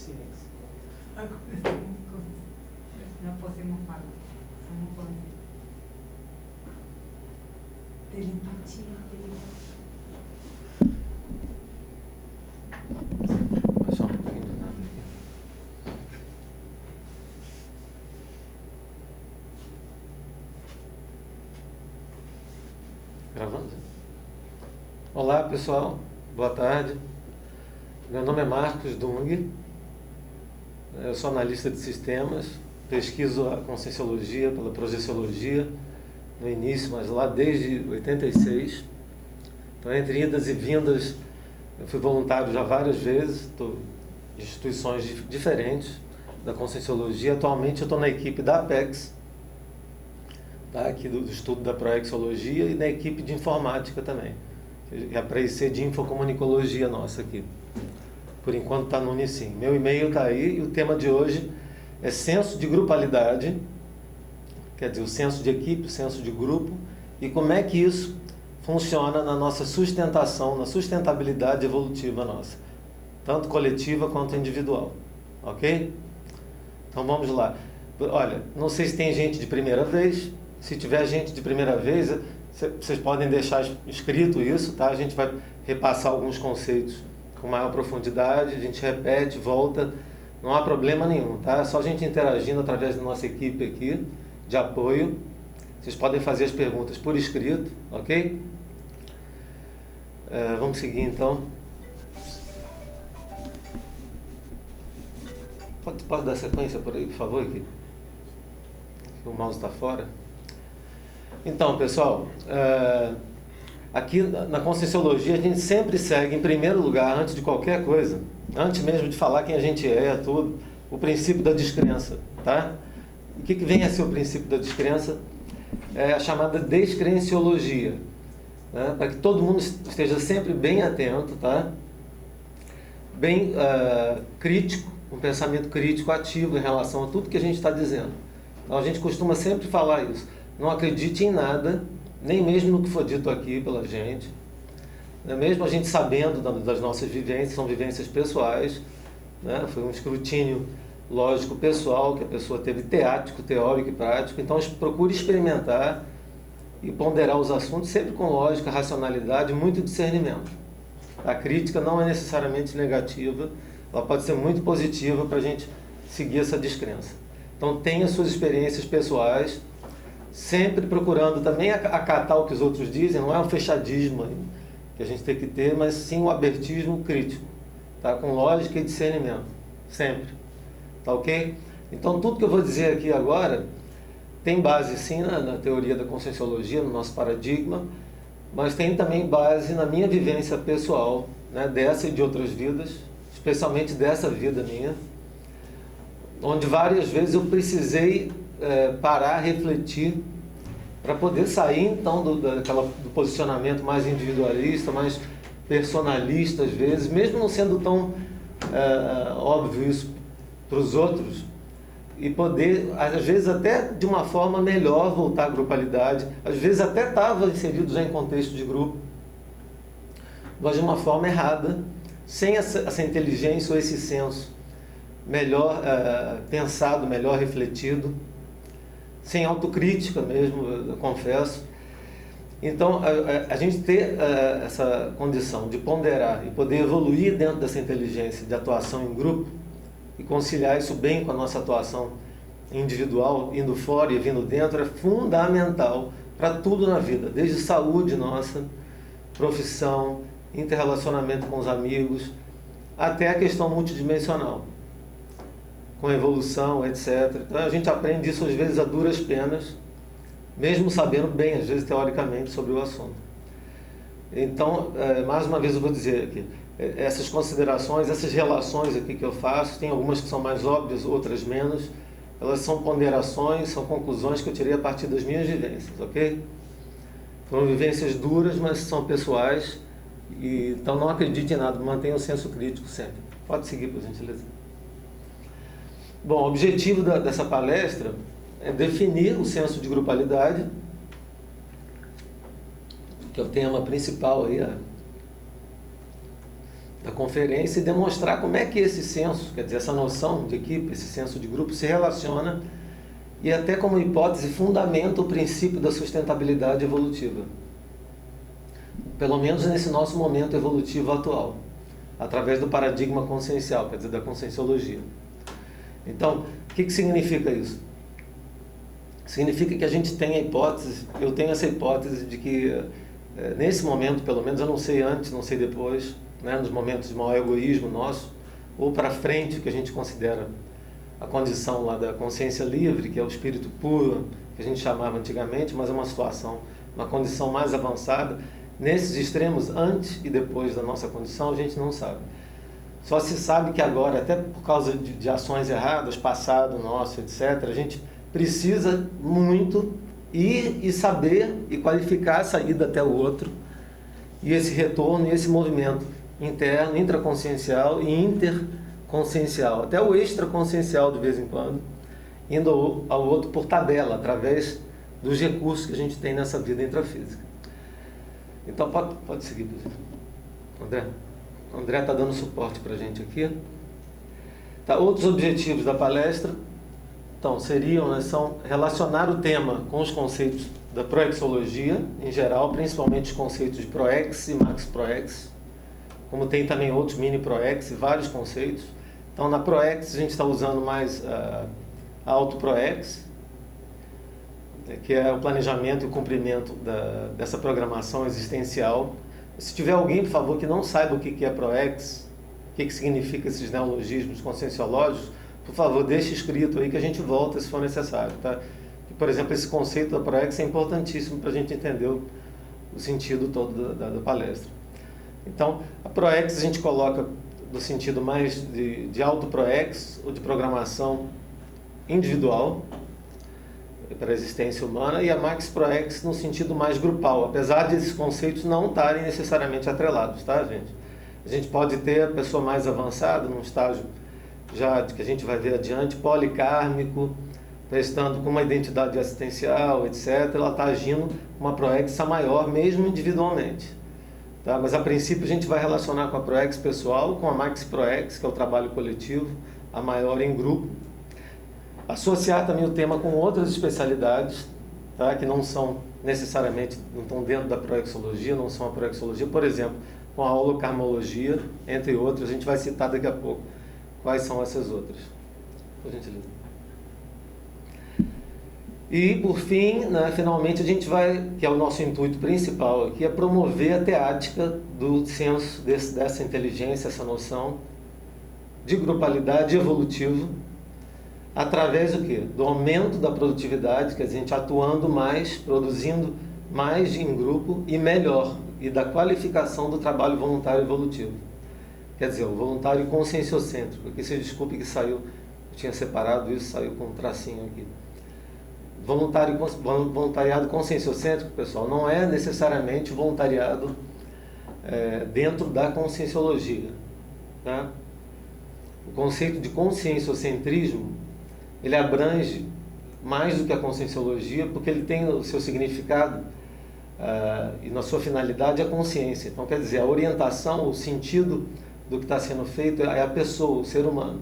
ciência. Agora já podemos falar. Vamos poder. Telepatia, Só um pouquinho de nada aqui. Gravando? Olá, pessoal. Boa tarde. Meu nome é Marcos Dung. Eu sou analista de sistemas. Pesquiso a Conscienciologia pela Projeciologia no início, mas lá desde 86. Então, entre idas e vindas, eu fui voluntário já várias vezes, estou em instituições diferentes da Conscienciologia. Atualmente eu estou na equipe da Apex, tá? Aqui do estudo da Proexologia, e na equipe de informática também, que é para IC de Infocomunicologia nossa aqui. Por enquanto está no Unicim. Meu e-mail está aí, e o tema de hoje é senso de grupalidade, quer dizer, o senso de equipe, o senso de grupo, e como é que isso funciona na nossa sustentação, na sustentabilidade evolutiva nossa, tanto coletiva quanto individual, ok? Então vamos lá. Olha, não sei se tem gente de primeira vez. Se tiver gente de primeira vez, vocês podem deixar escrito isso, tá? A gente vai repassar alguns conceitos com maior profundidade, a gente repete, volta, não há problema nenhum, tá? É só a gente interagindo através da nossa equipe aqui de apoio. Vocês podem fazer as perguntas por escrito, ok? Vamos seguir então. Pode dar sequência por aí, por favor, aqui? O mouse está fora. Então, pessoal, aqui na Conscienciologia a gente sempre segue, em primeiro lugar, antes de qualquer coisa, antes mesmo de falar quem a gente é, tudo, o princípio da descrença, tá? O que vem a ser o princípio da descrença? É a chamada descrenciologia, né? Para que todo mundo esteja sempre bem atento, tá? Bem crítico, um pensamento crítico ativo em relação a tudo que a gente está dizendo. Então a gente costuma sempre falar isso. Não acredite em nada, nem mesmo no que for dito aqui pela gente, né? Mesmo a gente sabendo das nossas vivências, são vivências pessoais, né? Foi um escrutínio lógico pessoal que a pessoa teve, teático, teórico e prático. Então procure experimentar e ponderar os assuntos sempre com lógica, racionalidade e muito discernimento. A crítica não é necessariamente negativa, ela pode ser muito positiva para a gente seguir essa descrença. Então tenha suas experiências pessoais, sempre procurando também acatar o que os outros dizem. Não é um fechadismo que a gente tem que ter, mas sim um abertismo crítico, tá? Com lógica e discernimento, sempre. Tá ok? Então tudo que eu vou dizer aqui agora tem base sim na teoria da Conscienciologia, no nosso paradigma, mas tem também base na minha vivência pessoal, né? Dessa e de outras vidas, especialmente dessa vida minha, onde várias vezes eu precisei parar, refletir, para poder sair então do posicionamento mais individualista, mais personalista às vezes, mesmo não sendo tão óbvio isso para os outros, e poder, às vezes até de uma forma melhor, voltar à grupalidade. Às vezes até estava inserido já em contexto de grupo, mas de uma forma errada, sem essa inteligência ou esse senso melhor pensado, melhor refletido, sem autocrítica mesmo, eu confesso. Então, a gente ter essa condição de ponderar e poder evoluir dentro dessa inteligência de atuação em grupo e conciliar isso bem com a nossa atuação individual, indo fora e vindo dentro, é fundamental para tudo na vida, desde saúde nossa, profissão, interrelacionamento com os amigos, até a questão multidimensional, com evolução, etc. Então a gente aprende isso às vezes a duras penas, mesmo sabendo bem, às vezes teoricamente, sobre o assunto. Então, mais uma vez eu vou dizer aqui, essas considerações, essas relações aqui que eu faço, tem algumas que são mais óbvias, outras menos, elas são ponderações, são conclusões que eu tirei a partir das minhas vivências, ok? Foram vivências duras, mas são pessoais, então não acredite em nada, mantenha o senso crítico sempre. Pode seguir, por gentileza. Bom, o objetivo dessa palestra é definir o senso de grupalidade, que é o tema principal aí, da conferência e demonstrar como é que esse senso, quer dizer, essa noção de equipe, esse senso de grupo se relaciona e até como hipótese fundamenta o princípio da sustentabilidade evolutiva. Pelo menos nesse nosso momento evolutivo atual, através do paradigma consciencial, quer dizer, da conscienciologia. Então, o que significa isso? Significa que a gente tem a hipótese, eu tenho essa hipótese de que, nesse momento, pelo menos, eu não sei antes, não sei depois, né, nos momentos de maior egoísmo nosso, ou para frente, que a gente considera a condição lá da consciência livre, que é o espírito puro, que a gente chamava antigamente, mas é uma situação, uma condição mais avançada. Nesses extremos, antes e depois da nossa condição, a gente não sabe. Só se sabe que agora, até por causa de ações erradas, passado nosso, etc., a gente precisa muito ir e saber e qualificar essa ida até o outro, e esse retorno e esse movimento interno, intraconsciencial e interconsciencial, até o extraconsciencial de vez em quando, indo ao outro por tabela, através dos recursos que a gente tem nessa vida intrafísica. Então pode seguir, por exemplo. André está dando suporte para a gente aqui. Tá, outros objetivos da palestra, então, seriam, né, são relacionar o tema com os conceitos da proexologia, em geral, principalmente os conceitos de proex e max proex, como tem também outros mini proex e vários conceitos. Então, na proex a gente está usando mais a auto proex, que é o planejamento e o cumprimento dessa programação existencial. Se tiver alguém, por favor, que não saiba o que é proex, o que significa esses neologismos conscienciológicos, por favor, deixe escrito aí que a gente volta se for necessário, tá? Por exemplo, esse conceito da proex é importantíssimo para a gente entender o sentido todo da palestra. Então, a proex a gente coloca no sentido mais de auto-proex ou de programação individual para a existência humana, e a max proex no sentido mais grupal, apesar de esses conceitos não estarem necessariamente atrelados, tá, gente? A gente pode ter a pessoa mais avançada, num estágio já que a gente vai ver adiante, policármico, prestando com uma identidade assistencial, etc., ela está agindo uma proex maior, mesmo individualmente. Tá? Mas, a princípio, a gente vai relacionar com a proex pessoal, com a max proex, que é o trabalho coletivo, a maior em grupo. Associar também o tema com outras especialidades, tá? Que não são necessariamente, não estão dentro da proexologia, não são a proexologia, por exemplo, com a holocarmologia, entre outras, a gente vai citar daqui a pouco quais são essas outras. Por gentileza. E, por fim, né, finalmente, a gente vai, que é o nosso intuito principal aqui, é promover a teática do senso dessa inteligência, essa noção de grupalidade evolutiva, através do quê? Do aumento da produtividade, que a gente atuando mais, produzindo mais em grupo e melhor, e da qualificação do trabalho voluntário evolutivo. Quer dizer, o voluntário conscienciocêntrico. Aqui, se desculpe que saiu, eu tinha separado isso, saiu com um tracinho aqui. Voluntariado conscienciocêntrico, pessoal, não é necessariamente voluntariado dentro da conscienciologia. Tá? O conceito de conscienciocentrismo, ele abrange mais do que a conscienciologia, porque ele tem o seu significado e na sua finalidade a consciência. Então, quer dizer, a orientação, o sentido do que está sendo feito é a pessoa, o ser humano,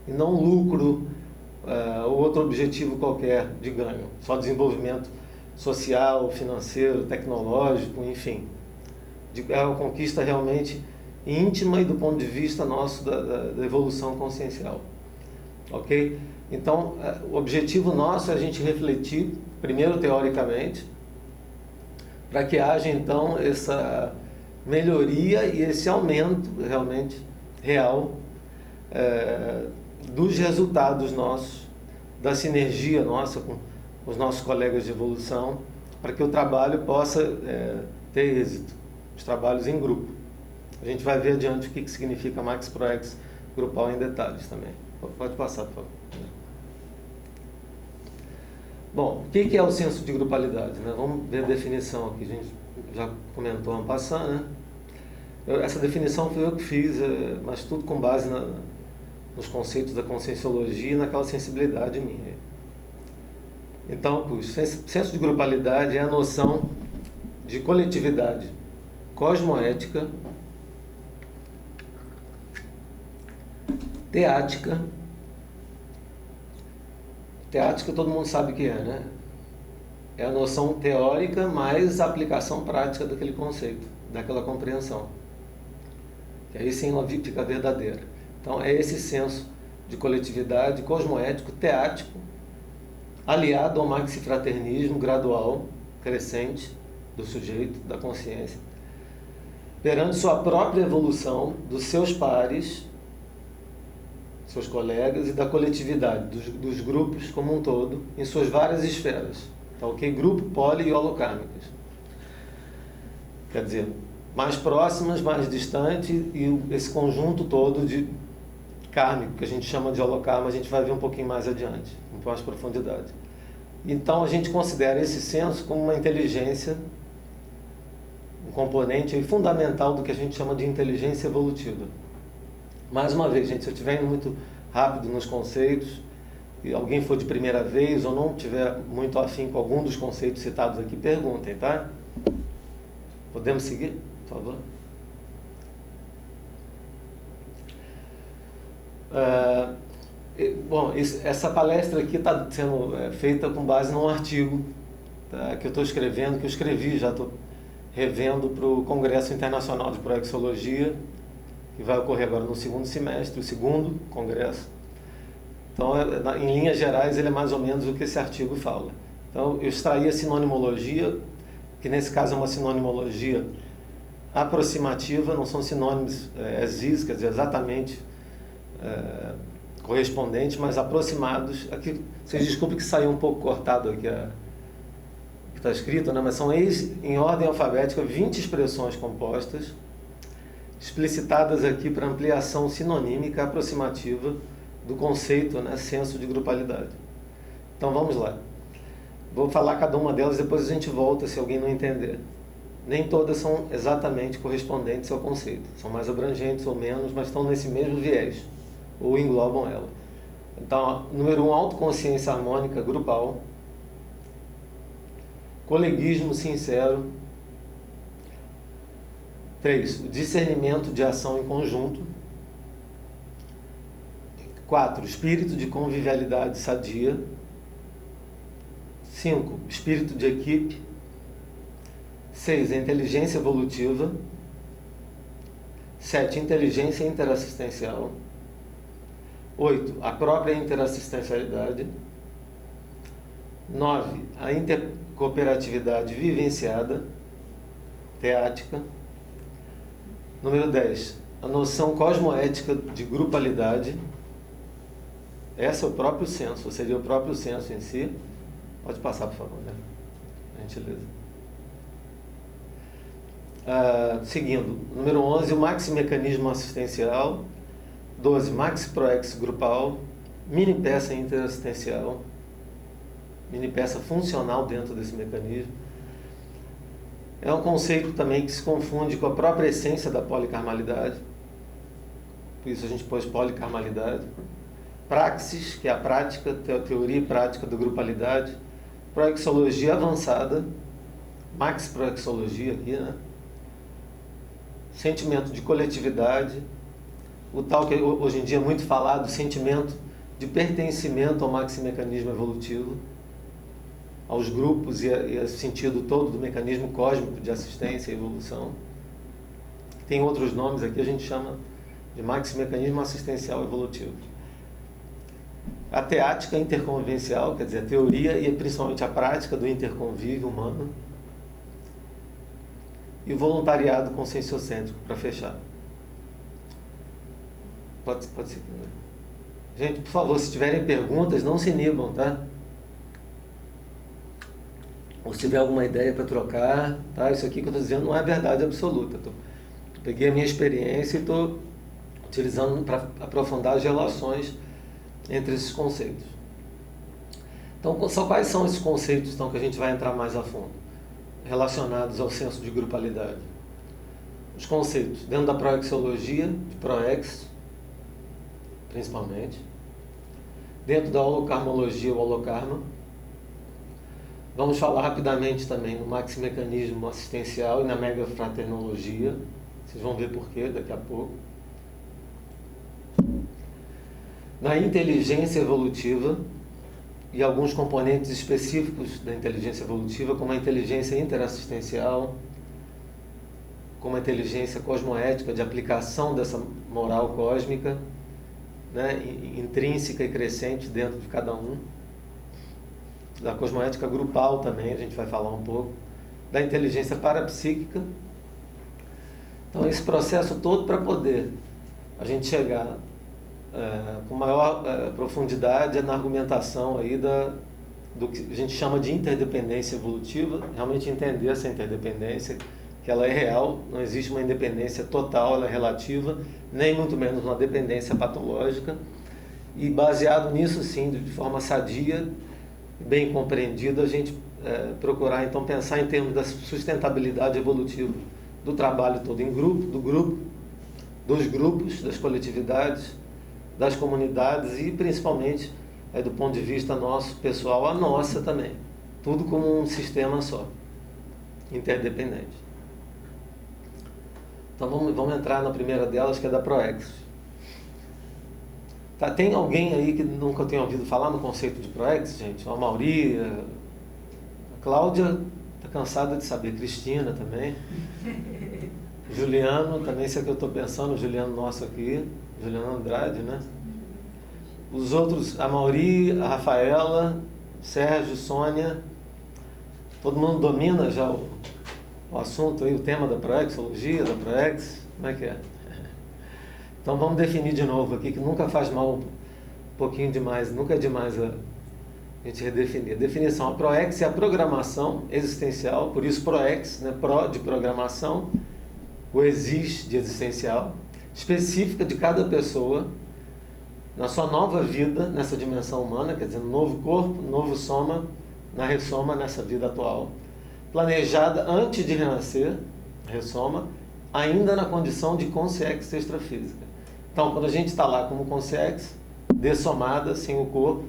e não lucro ou outro objetivo qualquer de ganho, só desenvolvimento social, financeiro, tecnológico, enfim. É uma conquista realmente íntima e do ponto de vista nosso da evolução consciencial. Ok? Então, o objetivo nosso é a gente refletir, primeiro teoricamente, para que haja então essa melhoria e esse aumento realmente real dos resultados nossos, da sinergia nossa com os nossos colegas de evolução, para que o trabalho possa ter êxito, os trabalhos em grupo. A gente vai ver adiante o que significa Max Proex grupal em detalhes também. Pode passar, por favor. Bom, o que é o senso de grupalidade, né? Vamos ver a definição aqui, a gente já comentou ano passado, né? Essa definição foi eu que fiz, mas tudo com base nos conceitos da conscienciologia e naquela sensibilidade minha. Então, o senso de grupalidade é a noção de coletividade cosmoética teática. Teática todo mundo sabe o que é, né? É a noção teórica mais a aplicação prática daquele conceito, daquela compreensão. Que aí sim ela fica verdadeira. Então é esse senso de coletividade cosmoético, teático, aliado ao maxifraternismo gradual, crescente do sujeito, da consciência, perante sua própria evolução, dos seus pares, seus colegas e da coletividade, dos grupos como um todo, em suas várias esferas. Tá, ok? Grupo, poli e holocármicas. Quer dizer, mais próximas, mais distantes, e esse conjunto todo de kármico, que a gente chama de holokarma, a gente vai ver um pouquinho mais adiante, com mais profundidade. Então a gente considera esse senso como uma inteligência, um componente fundamental do que a gente chama de inteligência evolutiva. Mais uma vez, gente, se eu estiver indo muito rápido nos conceitos, e alguém for de primeira vez ou não tiver muito afim com algum dos conceitos citados aqui, perguntem, tá? Podemos seguir, por favor? Bom, essa palestra aqui está sendo feita com base num artigo, tá, que eu estou escrevendo, que eu escrevi, já estou revendo para o Congresso Internacional de Proexologia, que vai ocorrer agora no segundo semestre, o segundo congresso. Então, em linhas gerais, ele é mais ou menos o que esse artigo fala. Então, eu extraí a sinonimologia, que nesse caso é uma sinonimologia aproximativa, não são sinônimos exis, quer dizer, exatamente correspondentes, mas aproximados. Aqui, vocês desculpem que saiu um pouco cortado aqui o que está escrito, né? Mas são em ordem alfabética 20 expressões compostas, explicitadas aqui para ampliação sinonímica aproximativa do conceito, né, senso de grupalidade. Então vamos lá. Vou falar cada uma delas, depois a gente volta se alguém não entender. Nem todas são exatamente correspondentes ao conceito. São mais abrangentes ou menos, mas estão nesse mesmo viés, ou englobam ela. Então, número 1, autoconsciência harmônica grupal. Coleguismo sincero. 3, o discernimento de ação em conjunto. 4, espírito de convivialidade sadia. 5, espírito de equipe. 6, a inteligência evolutiva. 7, inteligência interassistencial. 8, a própria interassistencialidade. 9, a intercooperatividade vivenciada, teática. Número 10, a noção cosmoética de grupalidade. Esse é o próprio senso, ou seria o próprio senso em si. Pode passar, por favor, né? Gentileza. Seguindo, número 11, o maximecanismo assistencial. 12, maxi-proex grupal. Mini-peça interassistencial. Mini-peça funcional dentro desse mecanismo. É um conceito também que se confunde com a própria essência da policarmalidade. Por isso a gente pôs policarmalidade. Praxis, que é a prática, teoria e prática da grupalidade. Proexologia avançada. Max-proexologia aqui, né? Sentimento de coletividade. O tal que hoje em dia é muito falado, sentimento de pertencimento ao maximecanismo evolutivo, aos grupos e ao sentido todo do mecanismo cósmico de assistência e evolução. Tem outros nomes aqui, a gente chama de maximecanismo assistencial evolutivo. A teática interconvivencial, quer dizer, a teoria e principalmente a prática do interconvívio humano. E o voluntariado conscienciocêntrico, para fechar. Pode ser. Gente, por favor, se tiverem perguntas, não se inibam, tá? Ou se tiver alguma ideia para trocar, tá? Isso aqui que eu estou dizendo não é verdade absoluta. Peguei a minha experiência e estou utilizando para aprofundar as relações entre esses conceitos. Então, quais são esses conceitos então, que a gente vai entrar mais a fundo, relacionados ao senso de grupalidade? Os conceitos dentro da proexologia, de proex, principalmente. Dentro da holocarmologia, o holokarma. Vamos falar rapidamente também no maximecanismo assistencial e na megafraternologia. Vocês vão ver por quê daqui a pouco. na inteligência evolutiva e alguns componentes específicos da inteligência evolutiva, como a inteligência interassistencial, como a inteligência cosmoética de aplicação dessa moral cósmica, né, intrínseca e crescente dentro de cada um, da cosmoética grupal também, a gente vai falar um pouco, da inteligência parapsíquica. Então, esse processo todo para poder a gente chegar com maior profundidade na argumentação aí do que a gente chama de interdependência evolutiva, realmente entender essa interdependência, que ela é real, não existe uma independência total, ela é relativa, nem muito menos uma dependência patológica, e baseado nisso sim, de forma sadia, bem compreendida, a gente procurar então pensar em termos da sustentabilidade evolutiva do trabalho todo em grupo, dos grupos, das coletividades, das comunidades e principalmente do ponto de vista nosso, pessoal, a nossa também. Tudo como um sistema só, interdependente. Então vamos entrar na primeira delas, que é da Proex. Tá, tem alguém aí que nunca tenha ouvido falar no conceito de Proex, gente? A Mauri, a Cláudia está cansada de saber, Cristina também. Juliano, também sei o que eu estou pensando, o Juliano nosso aqui, Juliano Andrade, né? Os outros, a Mauri, a Rafaela, Sérgio, Sônia, todo mundo domina já o assunto aí, o tema da Proexologia, da Proex, como é que é? Então vamos definir de novo aqui, que nunca faz mal um pouquinho demais, nunca é demais a gente redefinir. A definição, a Proex é a programação existencial, por isso Proex, né? Pro de programação, o existe de existencial, específica de cada pessoa, na sua nova vida, nessa dimensão humana, quer dizer, no novo corpo, novo soma, na ressoma, nessa vida atual. Planejada antes de renascer, ressoma, ainda na condição de consciência extrafísica. Então, quando a gente está lá como consciência, dessomada, sem o corpo,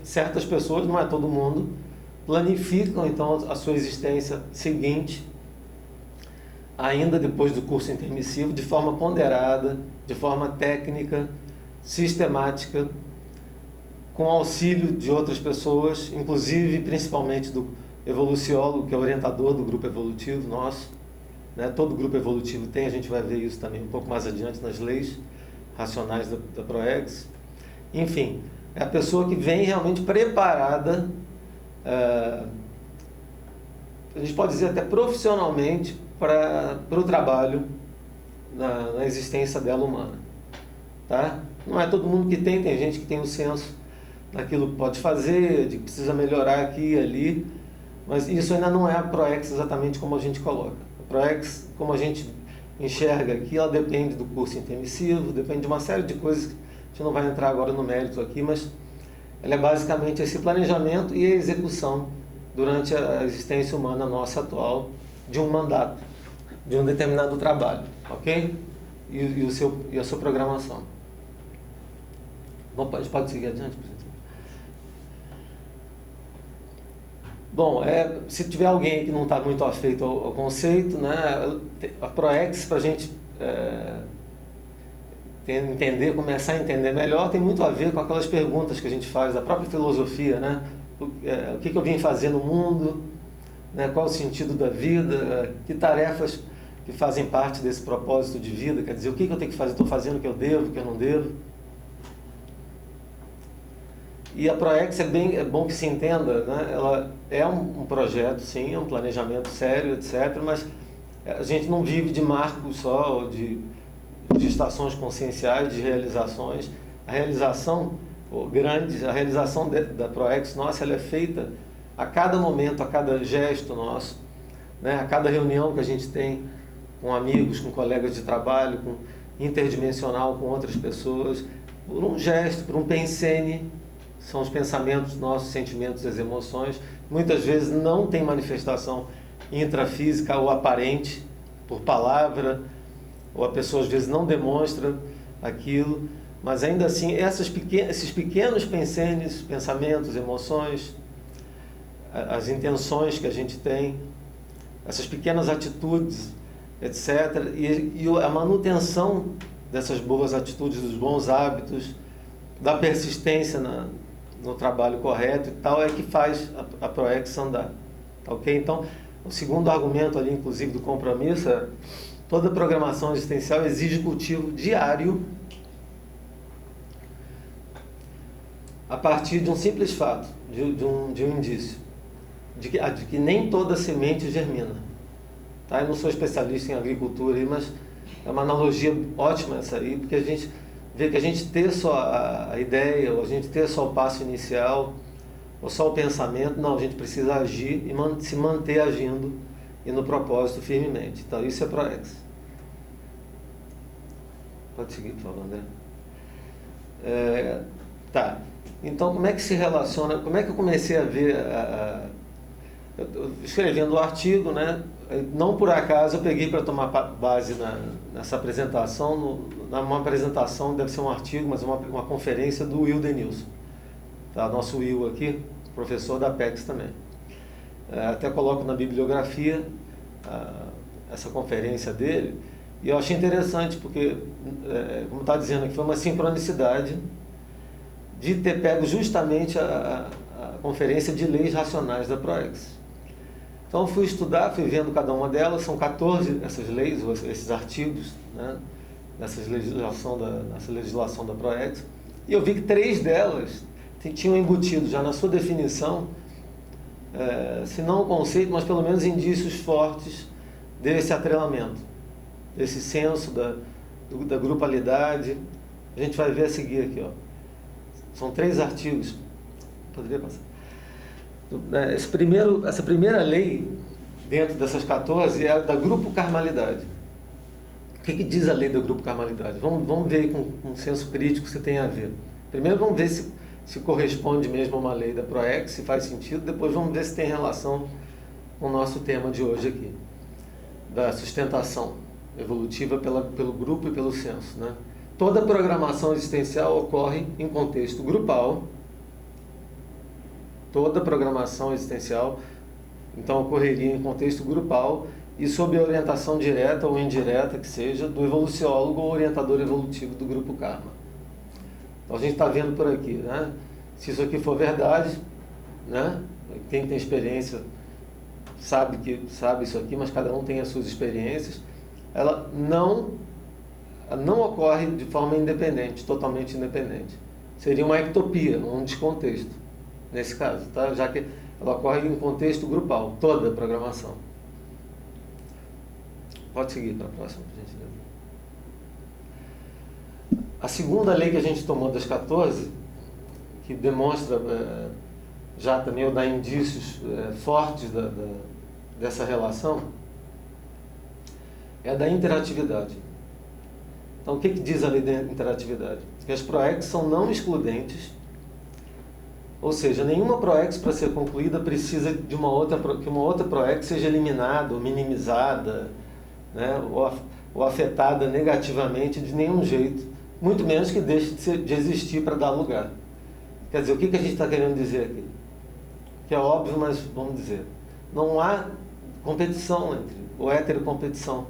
certas pessoas, não é todo mundo, planificam então a sua existência seguinte, ainda depois do curso intermissivo, de forma ponderada, de forma técnica, sistemática, com auxílio de outras pessoas, inclusive, principalmente do evoluciólogo, que é orientador do grupo evolutivo nosso, né? Todo grupo evolutivo tem, a gente vai ver isso também um pouco mais adiante nas leis racionais da Proex. Enfim, é a pessoa que vem realmente preparada, a gente pode dizer até profissionalmente, para o trabalho na existência dela humana. Tá? Não é todo mundo que tem gente que tem o senso daquilo que pode fazer, de que precisa melhorar aqui e ali, mas isso ainda não é a Proex exatamente como a gente coloca. A Proex, como a gente enxerga aqui, ela depende do curso intermissivo, depende de uma série de coisas que a gente não vai entrar agora no mérito aqui, mas ela é basicamente esse planejamento e a execução durante a existência humana nossa atual de um mandato, de um determinado trabalho, ok? E a sua programação. Bom, a gente pode seguir adiante, por exemplo. Bom, se tiver alguém que não está muito afeito ao conceito, né, a Proex, para a gente começar a entender melhor, tem muito a ver com aquelas perguntas que a gente faz da própria filosofia, né? O que eu vim fazer no mundo, né? Qual o sentido da vida, que tarefas que fazem parte desse propósito de vida, quer dizer, o que eu tenho que fazer, estou fazendo o que eu devo, o que eu não devo. E a Proex é bom que se entenda, né? Ela é um projeto, sim, é um planejamento sério, etc., mas a gente não vive de marcos só, ou de estações conscienciais, de realizações. A realização a realização da Proex nossa, ela é feita a cada momento, a cada gesto nosso, né? A cada reunião que a gente tem com amigos, com colegas de trabalho, com interdimensional, com outras pessoas, por um gesto, por um pensene. São os pensamentos nossos, sentimentos, as emoções. Muitas vezes não tem manifestação intrafísica ou aparente, por palavra, ou a pessoa às vezes não demonstra aquilo, mas ainda assim esses pequenos pensenes, pensamentos, emoções, as intenções que a gente tem, essas pequenas atitudes, etc., e a manutenção dessas boas atitudes, dos bons hábitos, da persistência no trabalho correto e tal, é que faz a ProEx andar. Ok? Então, o segundo argumento ali, inclusive, do compromisso é: toda programação existencial exige cultivo diário a partir de um simples fato, de um indício, de que nem toda semente germina. Tá? Eu não sou especialista em agricultura, mas é uma analogia ótima essa aí, porque a gente vê que a gente ter só a ideia, ou a gente ter só o passo inicial, ou só o pensamento, não, a gente precisa agir e se manter agindo e no propósito firmemente. Então, isso é ProEx. Pode seguir, por favor, André. Tá. Então, como é que se relaciona, como é que eu comecei a ver, escrevendo o artigo, né? Não por acaso eu peguei para tomar base nessa apresentação, numa apresentação, deve ser um artigo, mas uma conferência do Will Denilson. Tá? Nosso Will aqui, professor da Apex também. Até coloco na bibliografia essa conferência dele, e eu achei interessante, porque, como está dizendo aqui, foi uma sincronicidade de ter pego justamente a conferência de leis racionais da ProEx. Então, fui estudar, fui vendo cada uma delas, são 14 essas leis, ou esses artigos, né, nessa legislação da ProEx, e eu vi que 3 delas tinham embutido já na sua definição, se não o conceito, mas pelo menos indícios fortes desse atrelamento, desse senso da grupalidade. A gente vai ver a seguir aqui, ó. São 3 artigos. Poderia passar? Essa primeira lei, dentro dessas 14, é a da grupo carmalidade. O que diz a lei da grupo carmalidade? Vamos ver com um senso crítico se tem a ver. Primeiro vamos ver se corresponde mesmo a uma lei da ProEx, se faz sentido. Depois vamos ver se tem relação com o nosso tema de hoje aqui, da sustentação evolutiva pelo grupo e pelo senso, né? Toda programação existencial ocorre em contexto grupal. Toda programação existencial, então, ocorreria em contexto grupal e sob a orientação direta ou indireta, que seja, do evoluciólogo ou orientador evolutivo do grupo Karma. Então, a gente está vendo por aqui, né? Se isso aqui for verdade, né? Quem tem experiência sabe isso aqui, mas cada um tem as suas experiências. Ela não ocorre de forma independente, totalmente independente. Seria uma ectopia, um descontexto, nesse caso, tá? Já que ela ocorre em contexto grupal, toda a programação. Pode seguir para a próxima, por gentileza. A segunda lei que a gente tomou das 14, que demonstra já também, ou dá indícios fortes dessa relação, é a da interatividade. Então, o que diz a lei da interatividade? Que as ProEx são não excludentes, ou seja, nenhuma ProEx para ser concluída precisa de que uma outra ProEx seja eliminada ou minimizada, né, ou afetada negativamente de nenhum jeito, muito menos que deixe de existir para dar lugar. Quer dizer, o que a gente está querendo dizer aqui? Que é óbvio, mas vamos dizer, não há competição ou heterocompetição.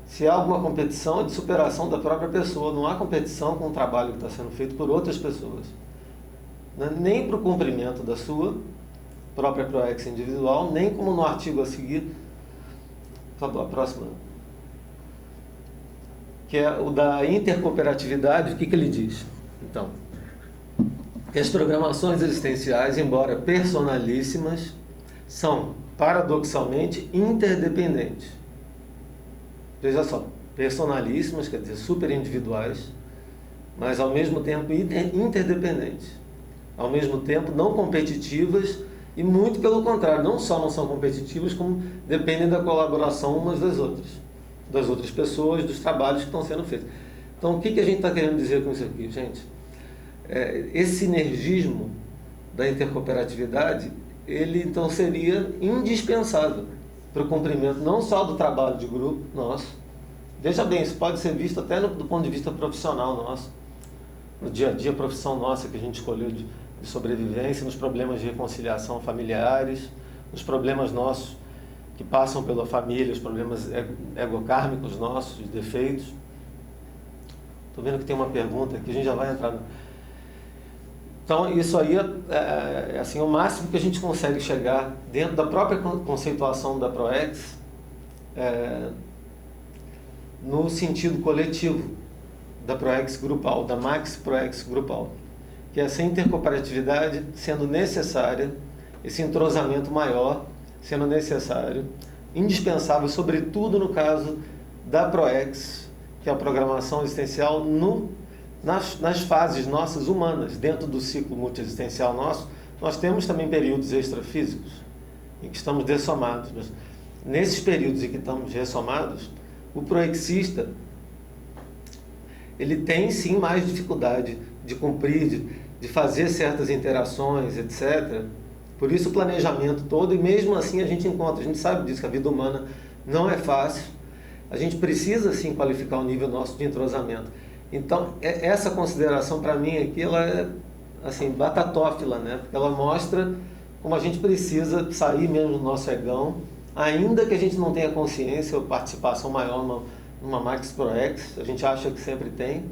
Se há alguma competição, é de superação da própria pessoa. Não há competição com o trabalho que está sendo feito por outras pessoas. Nem para o cumprimento da sua própria ProEx individual, nem como no artigo a seguir. Por favor, a próxima. Que é o da intercooperatividade. O que ele diz? Então, que as programações existenciais, embora personalíssimas, são, paradoxalmente, interdependentes. Veja só, personalíssimas, quer dizer, super individuais, mas ao mesmo tempo interdependentes, ao mesmo tempo não competitivas e muito pelo contrário, não só não são competitivas, como dependem da colaboração umas das outras pessoas, dos trabalhos que estão sendo feitos. Então, o que a gente está querendo dizer com isso aqui, gente? Esse sinergismo da intercooperatividade, ele então seria indispensável para o cumprimento não só do trabalho de grupo nosso. Veja bem, isso pode ser visto até do ponto de vista profissional nosso, no dia a dia, a profissão nossa que a gente escolheu de sobrevivência, nos problemas de reconciliação familiares, nos problemas nossos que passam pela família, os problemas egocármicos nossos, os defeitos. Estou vendo que tem uma pergunta aqui, a gente já vai entrar. Então, isso aí é assim, o máximo que a gente consegue chegar dentro da própria conceituação da ProEx, no sentido coletivo da ProEx grupal, da Max ProEx grupal, que é essa intercooperatividade sendo necessária, esse entrosamento maior sendo necessário, indispensável, sobretudo no caso da ProEx, que é a programação existencial nas fases nossas humanas. Dentro do ciclo multiexistencial nosso, nós temos também períodos extrafísicos em que estamos dessomados. Mas nesses períodos em que estamos ressomados, o proexista, ele tem sim mais dificuldade de cumprir, de fazer certas interações, etc. Por isso o planejamento todo, e mesmo assim a gente sabe disso, que a vida humana não é fácil. A gente precisa sim qualificar o nível nosso de entrosamento. Então, essa consideração para mim aqui, ela é assim, batatófila, né? Porque ela mostra como a gente precisa sair mesmo do nosso egão, ainda que a gente não tenha consciência ou participação maior numa Max ProEx, a gente acha que sempre tem,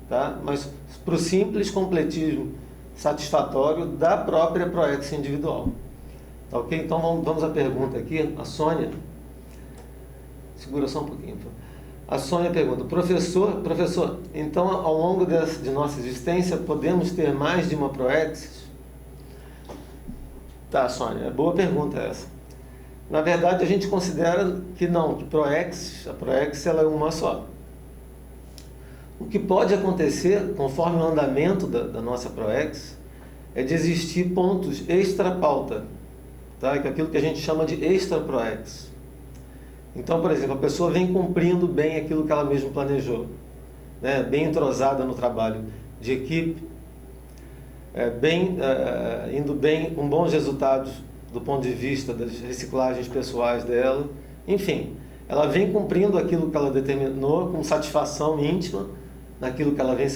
tá? Mas para o simples completismo satisfatório da própria ProEx individual. Tá ok? Então vamos à pergunta aqui, a Sônia. Segura só um pouquinho. A Sônia pergunta: professor, então ao longo de nossa existência podemos ter mais de uma ProEx? Tá, Sônia, boa pergunta essa. Na verdade, a gente considera que não, que a ProEx ela é uma só. O que pode acontecer, conforme o andamento da nossa ProEx, é de existir pontos extra-pauta, tá? Que é aquilo que a gente chama de extra-ProEx. Então, por exemplo, a pessoa vem cumprindo bem aquilo que ela mesma planejou, né? Bem entrosada no trabalho de equipe, indo bem, com bons resultados do ponto de vista das reciclagens pessoais dela. Enfim, ela vem cumprindo aquilo que ela determinou com satisfação íntima naquilo que ela vem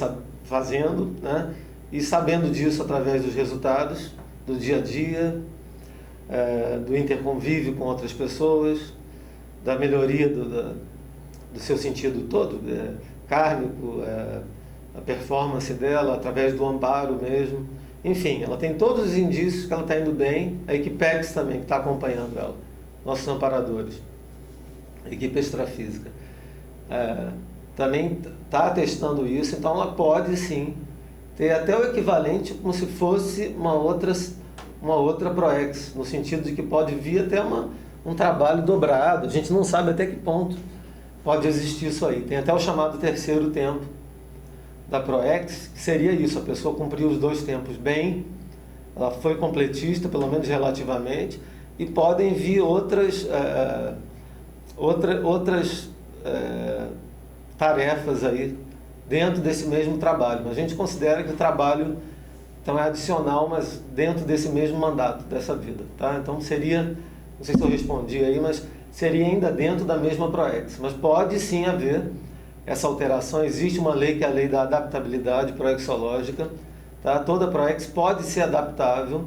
fazendo, né? E sabendo disso através dos resultados do dia a dia, do interconvívio com outras pessoas, da melhoria do seu sentido todo, kármico, a performance dela, através do amparo mesmo. Enfim, ela tem todos os indícios que ela está indo bem. A equipe PEX também, que está acompanhando ela, nossos amparadores, a equipe extrafísica, também está testando isso. Então ela pode sim ter até o equivalente como se fosse uma outra ProEx, no sentido de que pode vir até um trabalho dobrado. A gente não sabe até que ponto pode existir isso aí. Tem até o chamado terceiro tempo da ProEx, que seria isso: a pessoa cumpriu os 2 tempos bem, ela foi completista, pelo menos relativamente, e podem vir outras tarefas aí dentro desse mesmo trabalho. Mas a gente considera que o trabalho então é adicional, mas dentro desse mesmo mandato, dessa vida, tá? Então seria, não sei se eu respondi aí, mas seria ainda dentro da mesma ProEx. Mas pode sim haver essa alteração. Existe uma lei que é a lei da adaptabilidade proexológica, tá? Toda ProEx pode ser adaptável,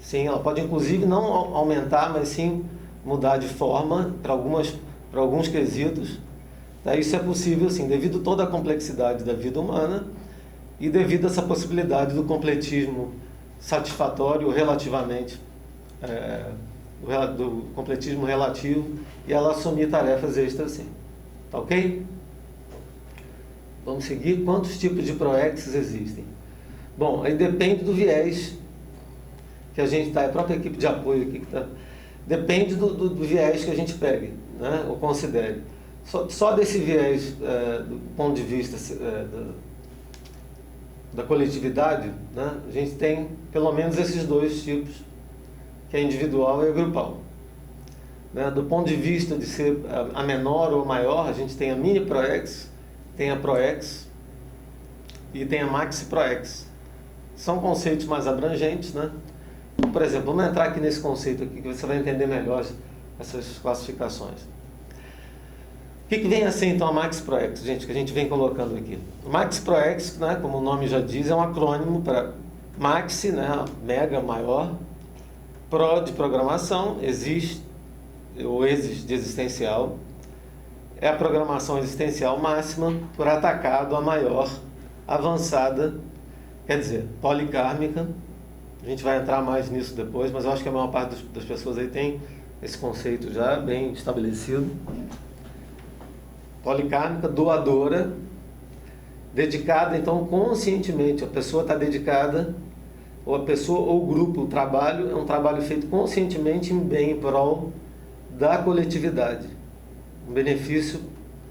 sim, ela pode inclusive não aumentar, mas sim mudar de forma para alguns quesitos, tá? Isso é possível sim, devido a toda a complexidade da vida humana e devido a essa possibilidade do completismo satisfatório relativamente, do completismo relativo, e ela assumir tarefas extras sim. Tá ok? Vamos seguir. Quantos tipos de ProEx existem? Bom, aí depende do viés que a gente está, a própria equipe de apoio aqui que está. Depende do viés que a gente pegue, né, ou considere. Só desse viés, do ponto de vista da coletividade, né, a gente tem pelo menos esses 2 tipos, que é individual e grupal. Né? Do ponto de vista de ser a menor ou a maior, a gente tem a mini ProEx, tem a ProEx e tem a Maxi ProEx. São conceitos mais abrangentes, né? Por exemplo, vamos entrar aqui nesse conceito aqui, que você vai entender melhor essas classificações. O que vem a ser então a Maxi ProEx, gente, que a gente vem colocando aqui? Maxi ProEx, né, como o nome já diz, é um acrônimo para Maxi, né, mega, maior, Pro de programação, existe, ou existe de existencial, é a programação existencial máxima por atacado a maior, avançada quer dizer, policármica. A gente vai entrar mais nisso depois, mas eu acho que a maior parte das pessoas aí tem esse conceito já bem estabelecido. Policármica, doadora, dedicada, então, conscientemente. A pessoa está dedicada, ou a pessoa ou o grupo, o trabalho, é um trabalho feito conscientemente em bem, em prol da coletividade. Um benefício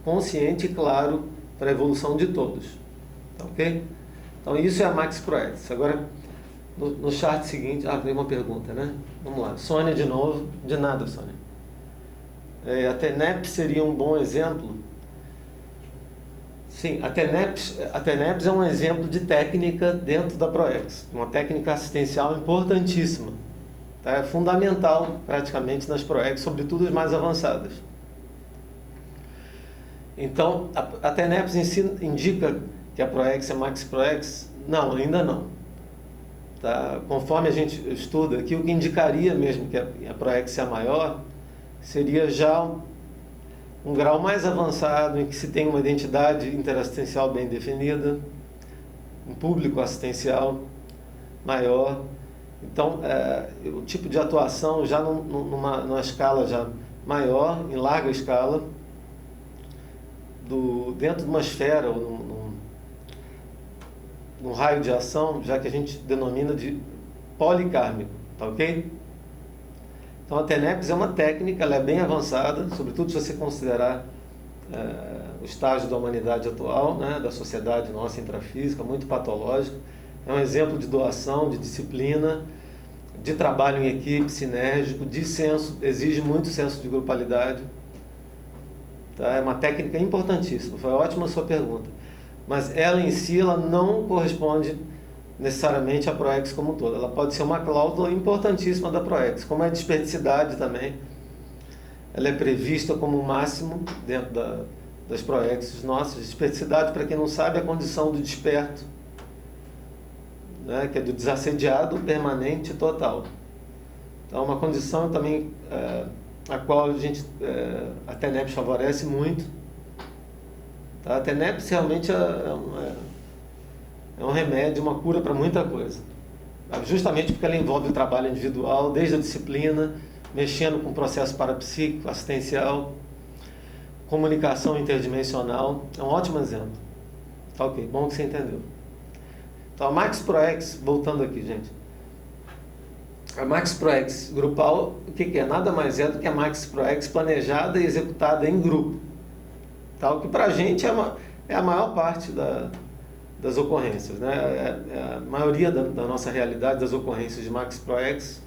consciente e claro para a evolução de todos. Tá, ok? Então, isso é a Max Proex. Agora, no chart seguinte... veio uma pergunta, né? Vamos lá. Sônia de novo. De nada, Sônia. A TENEPS seria um bom exemplo? Sim, a TENEPS é um exemplo de técnica dentro da Proex. Uma técnica assistencial importantíssima. Tá? É fundamental, praticamente, nas Proex, sobretudo as mais avançadas. Então, a TENEPS em si indica que a Proex é Max Proex? Não, ainda não. Tá? Conforme a gente estuda aqui, o que indicaria mesmo que a Proex é a maior, seria já um grau mais avançado, em que se tem uma identidade interassistencial bem definida, um público assistencial maior. Então, o tipo de atuação já numa escala já maior, em larga escala, dentro de uma esfera, ou num raio de ação, já que a gente denomina de policármico, tá ok? Então a TENEPS é uma técnica, ela é bem avançada, sobretudo se você considerar o estágio da humanidade atual, né, da sociedade nossa intrafísica, muito patológica. É um exemplo de doação, de disciplina, de trabalho em equipe, sinérgico, de senso, exige muito senso de grupalidade. Tá? É uma técnica importantíssima, foi ótima a sua pergunta. Mas ela em si, ela não corresponde necessariamente à Proex como um todo. Ela pode ser uma cláusula importantíssima da Proex, como a desperticidade também. Ela é prevista como o máximo dentro das Proexes nossas. Desperticidade, para quem não sabe, é a condição do desperto, né, que é do desassediado permanente total. Então, é uma condição também a qual a TENEPS favorece muito. Tá? A TENEPS realmente é um remédio, uma cura para muita coisa. Justamente porque ela envolve o trabalho individual, desde a disciplina, mexendo com o processo parapsíquico, assistencial, comunicação interdimensional. É um ótimo exemplo. Tá, ok, bom que você entendeu. Então, a Max Proex, voltando aqui, gente. A Max Proex grupal, o que é? Nada mais é do que a Max Proex planejada e executada em grupo. Tá? O que para a gente é a maior parte das ocorrências, né? A maioria da nossa realidade, das ocorrências de Max Proex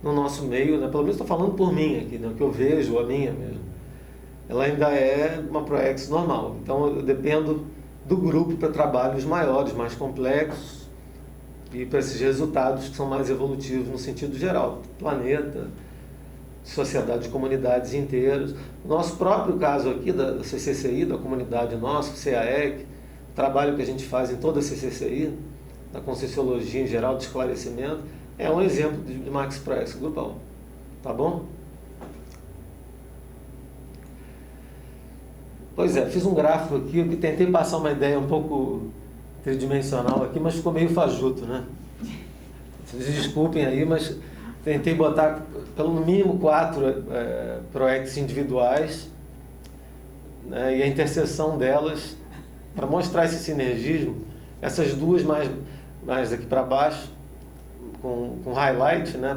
no nosso meio, né? Pelo menos estou falando por mim aqui, né? O que eu vejo, a minha mesmo, ela ainda é uma Proex normal. Então eu dependo do grupo para trabalhos maiores, mais complexos, e para esses resultados que são mais evolutivos no sentido geral, planeta, sociedade de comunidades inteiras. O nosso próprio caso aqui da CCCI, da comunidade nossa, CAEC, o trabalho que a gente faz em toda a CCCI, da Conscienciologia em geral, de esclarecimento, é um exemplo de Max Proex grupal. Tá bom? Pois é, fiz um gráfico aqui, eu tentei passar uma ideia um pouco tridimensional aqui, mas ficou meio fajuto, né? Vocês desculpem aí, mas tentei botar pelo mínimo 4 Proex individuais, né, e a interseção delas, para mostrar esse sinergismo, essas duas mais aqui para baixo, com highlight, né,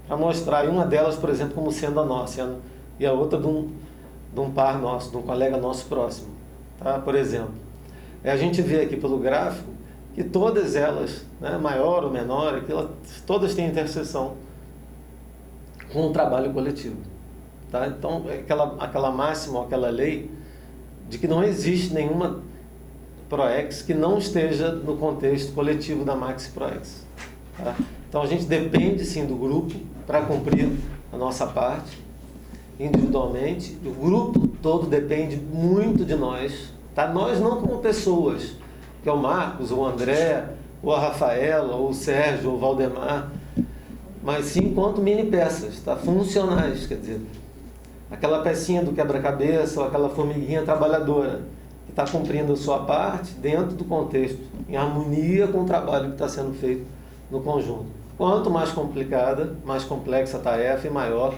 para mostrar uma delas, por exemplo, como sendo a nossa, e a outra de um par nosso, de um colega nosso próximo. Tá? Por exemplo, a gente vê aqui pelo gráfico que todas elas, né, maior ou menor, todas têm interseção com o trabalho coletivo. Tá? Então, aquela máxima, aquela lei de que não existe nenhuma Proex que não esteja no contexto coletivo da Max Proex. Tá? Então, a gente depende, sim, do grupo para cumprir a nossa parte, individualmente. O grupo todo depende muito de nós. Tá? Nós não como pessoas, que é o Marcos, ou o André, ou a Rafaela, ou o Sérgio, ou o Valdemar, mas sim enquanto mini peças, tá? Funcionais, quer dizer, aquela pecinha do quebra-cabeça, ou aquela formiguinha trabalhadora, que está cumprindo a sua parte dentro do contexto, em harmonia com o trabalho que está sendo feito no conjunto. Quanto mais complicada, mais complexa a tarefa e maior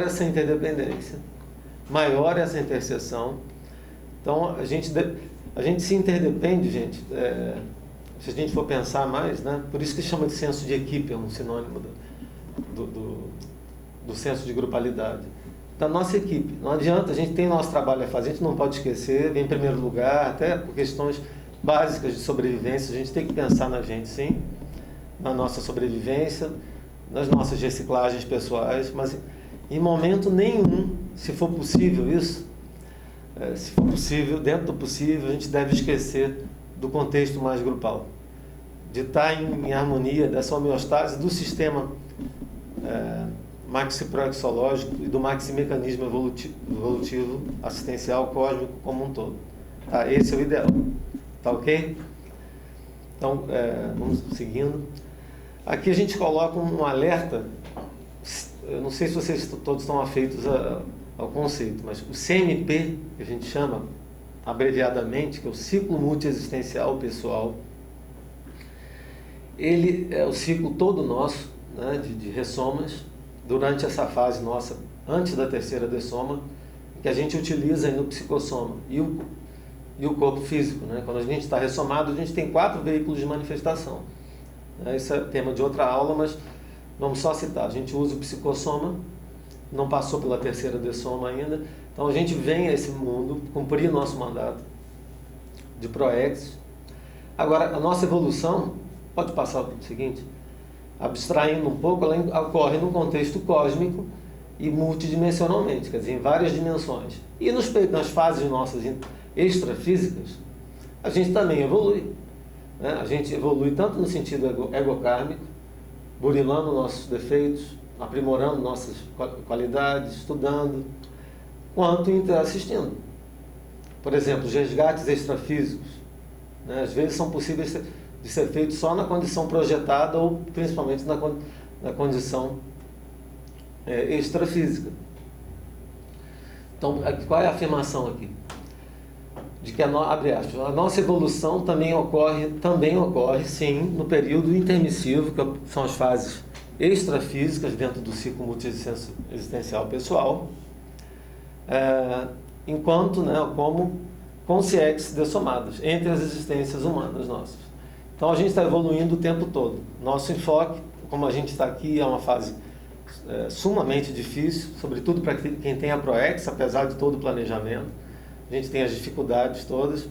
essa interdependência, maior essa interseção. Então, a gente se interdepende, gente, se a gente for pensar mais, né? Por isso que chama de senso de equipe, é um sinônimo do senso de grupalidade. Da nossa equipe. Não adianta, a gente tem nosso trabalho a fazer, a gente não pode esquecer, vem em primeiro lugar, até por questões básicas de sobrevivência, a gente tem que pensar na gente, sim, na nossa sobrevivência, nas nossas reciclagens pessoais, mas em momento nenhum, se for possível isso, se for possível, dentro do possível, a gente deve esquecer do contexto mais grupal, de estar em harmonia dessa homeostase do sistema maxiproexológico e do maximecanismo evolutivo assistencial cósmico como um todo. Tá? Esse é o ideal. Tá ok? Então, vamos seguindo. Aqui a gente coloca um alerta. Eu não sei se vocês todos estão afeitos ao conceito, mas o CMP, que a gente chama abreviadamente, que é o ciclo multiexistencial pessoal, ele é o ciclo todo nosso, né, de ressomas, durante essa fase nossa, antes da terceira dessoma, que a gente utiliza aí no psicossoma e o corpo físico, né? Quando a gente está ressomado, a gente tem 4 veículos de manifestação. Isso é tema de outra aula, mas vamos só citar. A gente usa o psicossoma, não passou pela terceira dessoma ainda, então a gente vem a esse mundo cumprir nosso mandato de proex. Agora, a nossa evolução, pode passar para o seguinte, abstraindo um pouco, ela ocorre num contexto cósmico e multidimensionalmente, quer dizer, em várias dimensões. E nas fases nossas extrafísicas, a gente também evolui. Né? A gente evolui tanto no sentido egocármico, burilando nossos defeitos, aprimorando nossas qualidades, estudando, quanto interassistindo. Por exemplo, os resgates extrafísicos, né? Às vezes são possíveis de ser feitos só na condição projetada ou principalmente na condição extrafísica. Então, qual é a afirmação aqui? De que abre aspas, a nossa evolução também ocorre, sim, no período intermissivo, que são as fases extrafísicas dentro do ciclo multiexistencial pessoal, enquanto, né, como consciências dessomadas entre as existências humanas nossas. Então a gente está evoluindo o tempo todo. Nosso enfoque, como a gente está aqui, é uma fase sumamente difícil, sobretudo para quem tem a ProEx, apesar de todo o planejamento. A gente tem as dificuldades todas.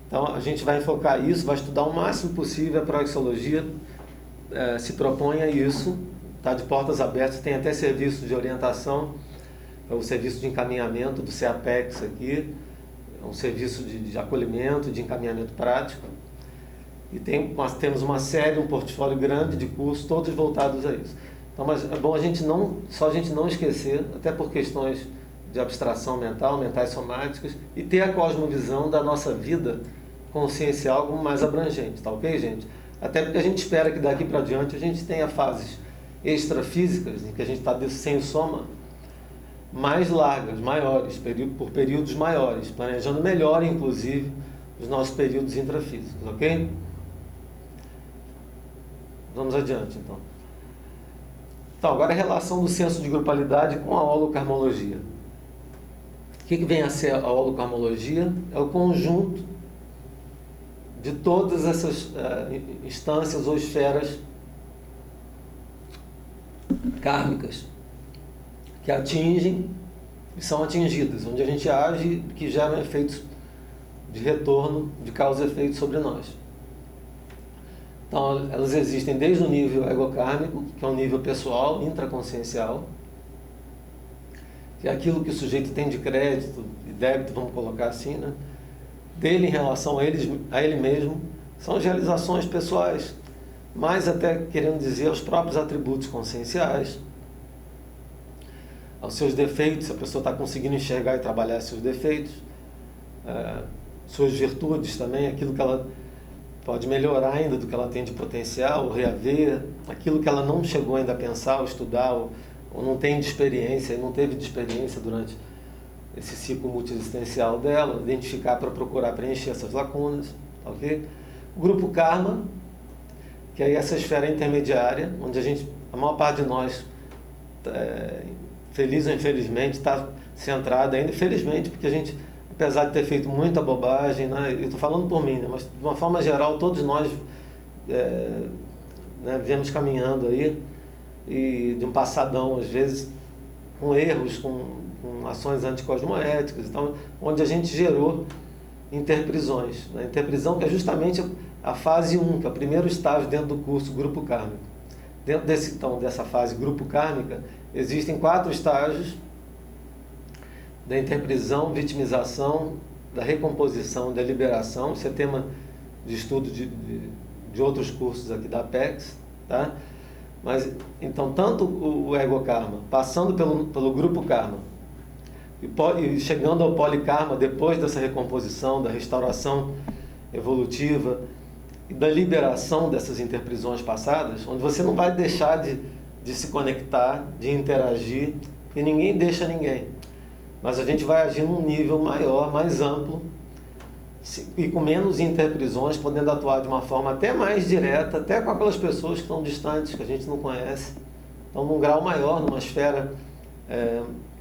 Então a gente vai enfocar isso, vai estudar o máximo possível. A proexologia se propõe a isso, está de portas abertas, tem até serviço de orientação, o serviço de encaminhamento do CAPEX aqui, é um serviço de acolhimento, de encaminhamento prático. E temos uma série, um portfólio grande de cursos, todos voltados a isso. Então, mas é bom a gente não esquecer, até por questões de abstração mental, mentais somáticas, e ter a cosmovisão da nossa vida consciencial como mais abrangente, tá ok, gente? Até porque a gente espera que daqui para diante a gente tenha fases extrafísicas, em que a gente está sem soma, mais largas, maiores, por períodos maiores, planejando melhor, inclusive, os nossos períodos intrafísicos, ok? Vamos adiante, então. Então, agora a relação do senso de grupalidade com a holocarmologia. O que vem a ser a holocarmologia? É o conjunto de todas essas instâncias ou esferas kármicas que atingem e são atingidas, onde a gente age, que geram efeitos de retorno, de causa e efeito sobre nós. Então, elas existem desde o nível egocármico, que é um nível pessoal, intraconsciencial, que é aquilo que o sujeito tem de crédito e débito, vamos colocar assim, né? Dele em relação a ele mesmo, são as realizações pessoais, mas até querendo dizer aos próprios atributos conscienciais, aos seus defeitos, se a pessoa está conseguindo enxergar e trabalhar seus defeitos, suas virtudes também, aquilo que ela pode melhorar ainda do que ela tem de potencial, ou reaver, aquilo que ela não chegou ainda a pensar, ou estudar, ou não tem de experiência, não teve de experiência durante esse ciclo multiexistencial dela, identificar para procurar preencher essas lacunas, ok? O grupo karma, que é essa esfera intermediária, onde a maior parte de nós, feliz ou infelizmente, está centrada ainda, infelizmente, porque a gente, apesar de ter feito muita bobagem, né, eu estou falando por mim, né, mas de uma forma geral, todos nós viemos caminhando aí, e de um passadão, às vezes, com erros, com ações anticosmoéticas, então, onde a gente gerou interprisões. Né? Interprisão que é justamente a fase 1, que é o primeiro estágio dentro do curso Grupo Kármico. Dentro dessa fase Grupo Kármica, existem 4 estágios da interprisão, vitimização, da recomposição, da liberação. Isso é tema de estudo de outros cursos aqui da Apex, tá? Mas, então, tanto o ego karma, passando pelo grupo karma, e chegando ao polikarma, depois dessa recomposição, da restauração evolutiva e da liberação dessas interprisões passadas, onde você não vai deixar de se conectar, de interagir, e ninguém deixa ninguém. Mas a gente vai agir num nível maior, mais amplo, e com menos interprisões, podendo atuar de uma forma até mais direta, até com aquelas pessoas que estão distantes, que a gente não conhece. Então, num grau maior, numa esfera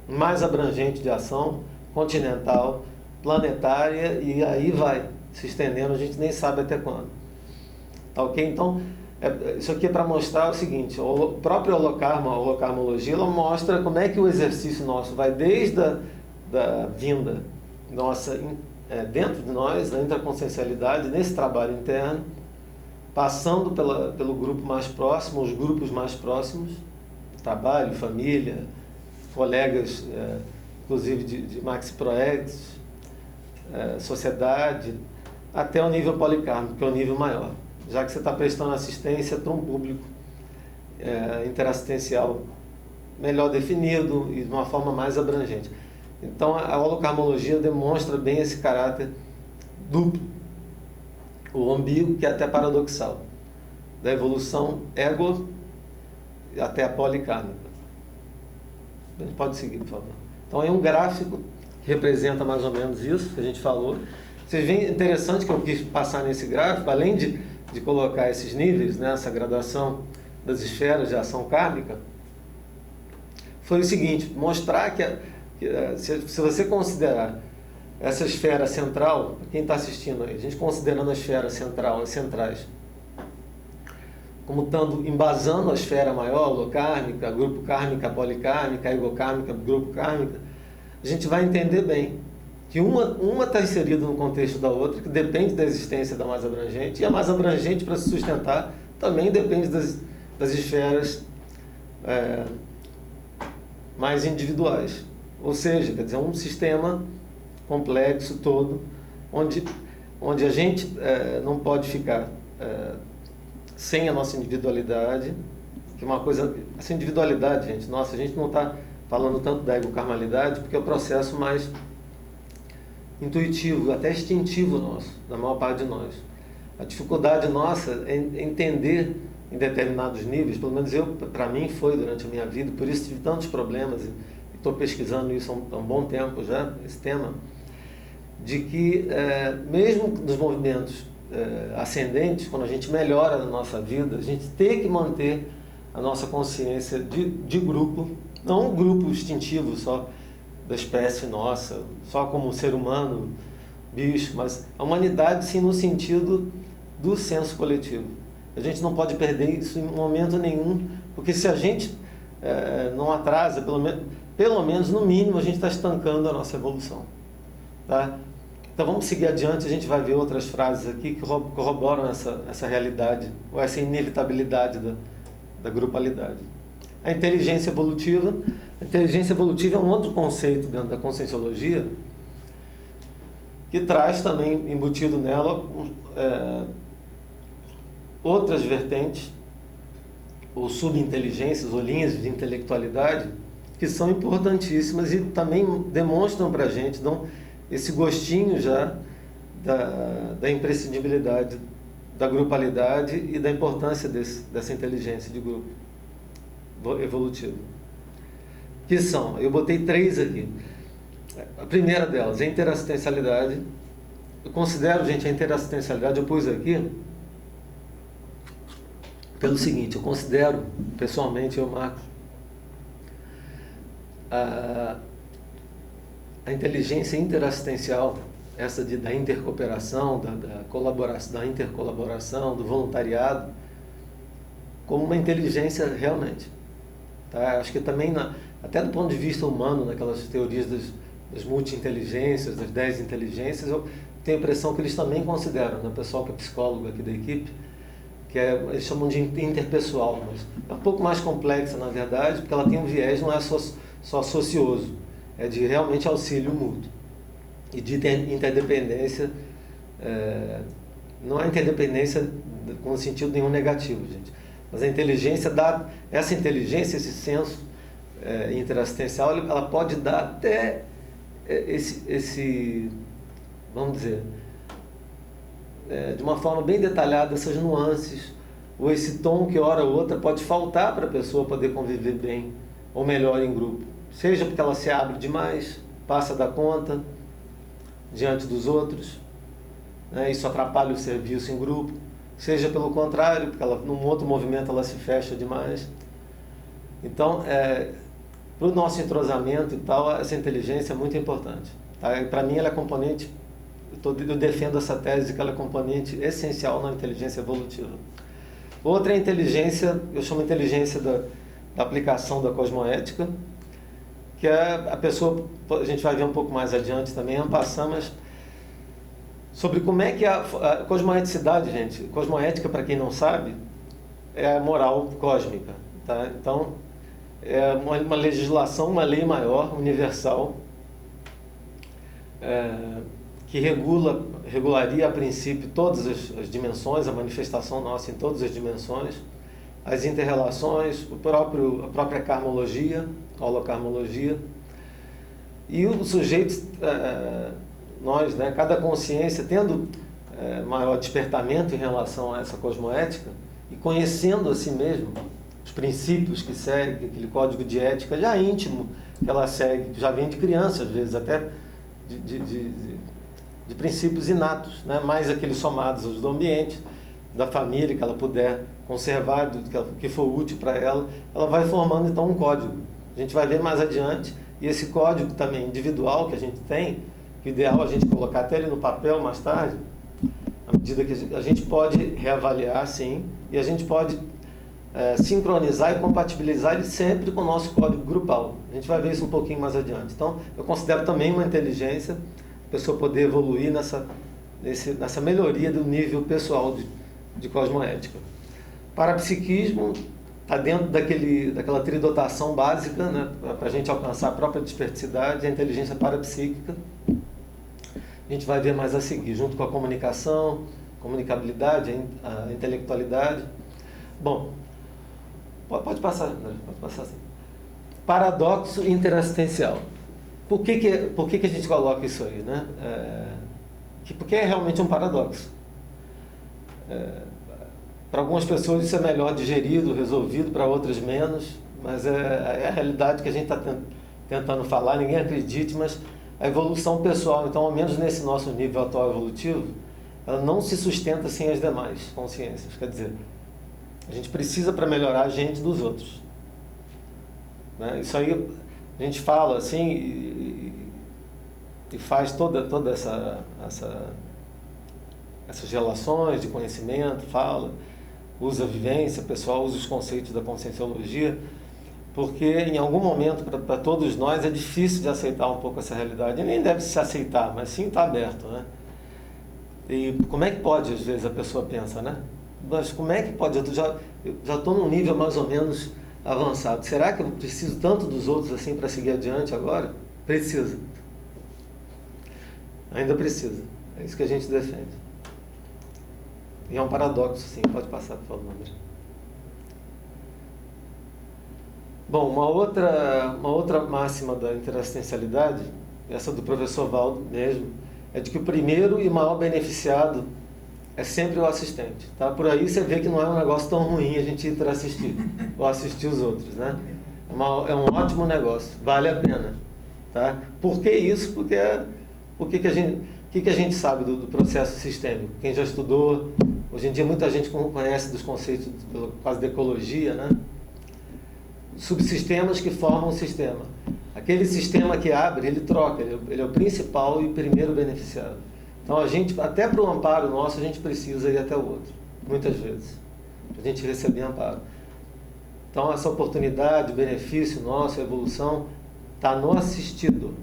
mais abrangente de ação, continental, planetária, e aí vai se estendendo, a gente nem sabe até quando. Tá ok? Então, isso aqui é para mostrar o seguinte: o próprio holokarma, a holokarmologia, ela mostra como é que o exercício nosso vai desde da vinda nossa dentro de nós, na intraconsciencialidade, nesse trabalho interno, passando pelo grupo mais próximo, os grupos mais próximos, trabalho, família, colegas, inclusive de Maxi Proex, sociedade, até o nível policármico, que é o nível maior, já que você está prestando assistência para um público interassistencial melhor definido e de uma forma mais abrangente. Então, a holokarmologia demonstra bem esse caráter duplo, o umbigo, que é até paradoxal, da evolução ego até a policármica. A gente pode seguir, por favor. Então, é um gráfico que representa mais ou menos isso que a gente falou. Vocês veem, interessante que eu quis passar nesse gráfico, além de colocar esses níveis, né, essa gradação das esferas de ação kármica, foi o seguinte: mostrar que se você considerar essa esfera central, quem está assistindo aí, a gente considerando a esfera central, as centrais, como estando embasando a esfera maior, holokármica, grupo kármica, policármica, egokármica, grupo kármica, a gente vai entender bem que uma está inserida no contexto da outra, que depende da existência da mais abrangente, e a mais abrangente, para se sustentar, também depende das esferas mais individuais. Ou seja, quer dizer, um sistema complexo todo, onde a gente não pode ficar sem a nossa individualidade, que é uma coisa, essa individualidade, gente, nossa, a gente não está falando tanto da egokarmalidade, porque é o processo mais intuitivo, até instintivo nosso, da maior parte de nós. A dificuldade nossa é entender em determinados níveis, pelo menos para mim foi durante a minha vida, por isso tive tantos problemas, estou pesquisando isso há um bom tempo já, esse tema, de que mesmo nos movimentos ascendentes, quando a gente melhora na nossa vida, a gente tem que manter a nossa consciência de grupo, não um grupo instintivo só da espécie nossa, só como ser humano, bicho, mas a humanidade sim no sentido do senso coletivo. A gente não pode perder isso em momento nenhum, porque se a gente não atrasa, pelo menos no mínimo, a gente está estancando a nossa evolução. Tá? Então vamos seguir adiante, a gente vai ver outras frases aqui que corroboram essa realidade, ou essa inevitabilidade da grupalidade. A inteligência evolutiva. A inteligência evolutiva é um outro conceito dentro da conscienciologia, que traz também embutido nela outras vertentes, ou subinteligências, ou linhas de intelectualidade, que são importantíssimas e também demonstram para a gente, dão esse gostinho já da imprescindibilidade da grupalidade e da importância dessa inteligência de grupo evolutivo. Que são, eu botei 3 aqui. A primeira delas é a interassistencialidade. Eu considero, gente, a interassistencialidade, eu pus aqui, pelo seguinte, eu considero, pessoalmente, eu, Marcos, a inteligência interassistencial, essa da intercooperação, da colaboração, da intercolaboração, do voluntariado, como uma inteligência realmente. Tá? Acho que também, até do ponto de vista humano, naquelas teorias das multi-inteligências, das 10 inteligências, eu tenho a impressão que eles também consideram, né? O pessoal que é psicólogo aqui da equipe, eles chamam de interpessoal, mas é um pouco mais complexa, na verdade, porque ela tem um viés, não é só socioso, é de realmente auxílio mútuo e de interdependência. Não é interdependência com sentido nenhum negativo, gente, mas a inteligência essa inteligência, esse senso interassistencial, ela pode dar até esse vamos dizer, de uma forma bem detalhada, essas nuances, ou esse tom que hora ou outra pode faltar para a pessoa poder conviver bem, ou melhor em grupo. Seja porque ela se abre demais, passa da conta diante dos outros, né? Isso atrapalha o serviço em grupo. Seja pelo contrário, porque num outro movimento ela se fecha demais. Então, para o nosso entrosamento e tal, essa inteligência é muito importante. Tá? Para mim, ela é componente. Eu defendo essa tese de que ela é componente essencial na inteligência evolutiva. Outra é a inteligência, eu chamo de inteligência da aplicação da cosmoética, que é a pessoa, a gente vai ver um pouco mais adiante também, mas sobre como é que a cosmoeticidade, gente, cosmoética, para quem não sabe, é a moral cósmica. Tá? Então, é uma legislação, uma lei maior, universal, que regularia a princípio todas as dimensões, a manifestação nossa em todas as dimensões, as interrelações, a própria karmologia, a holokarmologia. E o sujeito, nós, né, cada consciência tendo maior despertamento em relação a essa cosmoética e conhecendo a si mesmo, os princípios que segue, aquele código de ética já íntimo que ela segue, que já vem de criança, às vezes, até de princípios inatos, né? Mais aqueles somados aos do ambiente, da família, que ela puder conservar, que for útil para ela, ela vai formando então um código. A gente vai ver mais adiante, e esse código também individual que a gente tem, o ideal é a gente colocar até ele no papel mais tarde, à medida que a gente pode reavaliar, sim, e a gente pode sincronizar e compatibilizar ele sempre com o nosso código grupal. A gente vai ver isso um pouquinho mais adiante. Então, eu considero também uma inteligência a pessoa poder evoluir nessa melhoria do nível pessoal de cosmoética. Parapsiquismo está dentro daquela tridotação básica, né, para a gente alcançar a própria desperticidade, a inteligência parapsíquica. A gente vai ver mais a seguir, junto com a comunicação, comunicabilidade, a intelectualidade. Bom, pode passar, André, pode passar assim. Paradoxo interassistencial. Por que a gente coloca isso aí, né? Porque é realmente um paradoxo. Para algumas pessoas isso é melhor digerido, resolvido, para outras menos, mas é a realidade que a gente está tentando falar, ninguém acredite, mas a evolução pessoal, então, ao menos nesse nosso nível atual evolutivo, ela não se sustenta sem as demais consciências. Quer dizer, a gente precisa para melhorar a gente dos outros. Né? Isso aí a gente fala assim e faz toda essas relações de conhecimento, fala, usa a vivência pessoal, usa os conceitos da conscienciologia, porque em algum momento para todos nós é difícil de aceitar um pouco essa realidade. E nem deve se aceitar, mas sim está aberto, né? E como é que pode, às vezes, a pessoa pensa, né? Mas como é que pode? Eu já estou num nível mais ou menos avançado. Será que eu preciso tanto dos outros assim para seguir adiante agora? Precisa. Ainda precisa. É isso que a gente defende. E é um paradoxo, sim. Pode passar, por favor, André. Bom, uma outra máxima da interassistencialidade, essa do professor Valdo mesmo, é de que o primeiro e maior beneficiado é sempre o assistente. Tá? Por aí você vê que não é um negócio tão ruim a gente ir para assistir, ou assistir os outros. Né? É um ótimo negócio, vale a pena. Tá? Por que isso? Porque o que a gente sabe do processo sistêmico? Quem já estudou, hoje em dia muita gente conhece dos conceitos quase de ecologia, né? Subsistemas que formam o sistema. Aquele sistema que abre, ele troca, ele é o principal e o primeiro beneficiado. Então a gente, até para o amparo nosso, a gente precisa ir até o outro, muitas vezes, para a gente receber amparo. Então essa oportunidade, o benefício nosso, a evolução, está no assistido.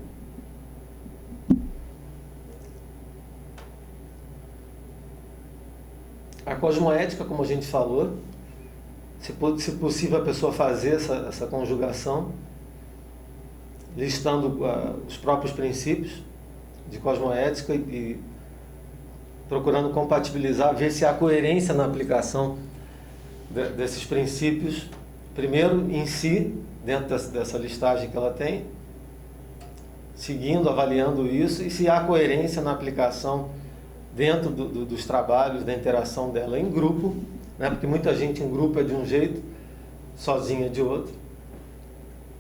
A cosmoética, como a gente falou, se possível a pessoa fazer essa conjugação, listando os próprios princípios de cosmoética e procurando compatibilizar, ver se há coerência na aplicação desses princípios, primeiro em si, dentro dessa listagem que ela tem, seguindo, avaliando isso, e se há coerência na aplicação dentro dos trabalhos, da interação dela em grupo, né? Porque muita gente em grupo é de um jeito, sozinha é de outro.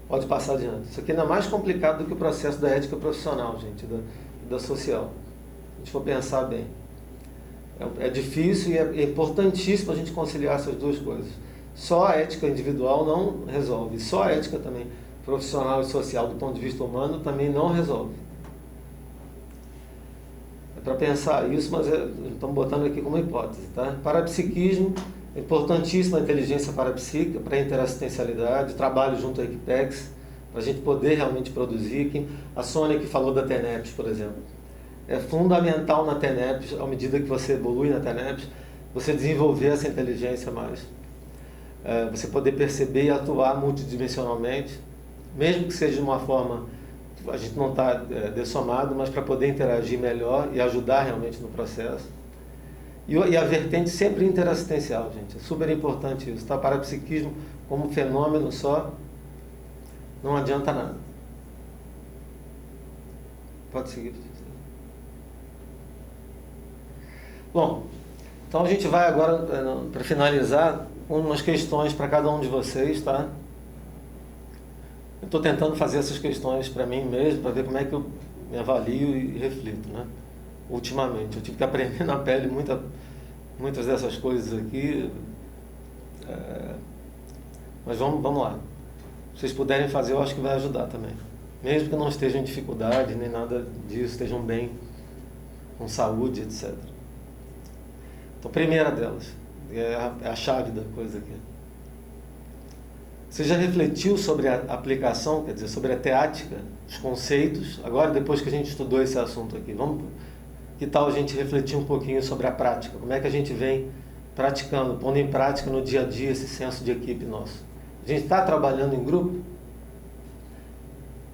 Pode passar adiante. Isso aqui ainda é mais complicado do que o processo da ética profissional, gente, da social. Se a gente for pensar bem. É difícil e é importantíssimo a gente conciliar essas duas coisas. Só a ética individual não resolve. Só a ética também profissional e social do ponto de vista humano também não resolve. É para pensar isso, mas estamos botando aqui como hipótese. Tá? Parapsiquismo, é importantíssima a inteligência parapsíquica para a interassistencialidade, trabalho junto à Equipex, para a gente poder realmente produzir. A Sônia que falou da TENEPS, por exemplo. É fundamental na TENEPS, à medida que você evolui na TENEPS, você desenvolver essa inteligência mais. Você poder perceber e atuar multidimensionalmente, mesmo que seja de uma forma, a gente não está dessomado, mas para poder interagir melhor e ajudar realmente no processo. E a vertente sempre interassistencial, gente, é super importante isso, tá? Parapsiquismo como fenômeno só não adianta nada. Pode seguir. Bom, então a gente vai agora, para finalizar, umas questões para cada um de vocês, tá? Eu estou tentando fazer essas questões para mim mesmo, para ver como é que eu me avalio e reflito, né? Ultimamente, eu tive que aprender na pele muitas dessas coisas aqui, mas vamos lá. Se vocês puderem fazer, eu acho que vai ajudar também. Mesmo que não estejam em dificuldade, nem nada disso, estejam bem, com saúde, etc. Então, a primeira delas, é a chave da coisa aqui. Você já refletiu sobre a aplicação, quer dizer, sobre a teática, os conceitos? Agora, depois que a gente estudou esse assunto aqui, que tal a gente refletir um pouquinho sobre a prática? Como é que a gente vem praticando, pondo em prática no dia a dia esse senso de equipe nosso? A gente está trabalhando em grupo?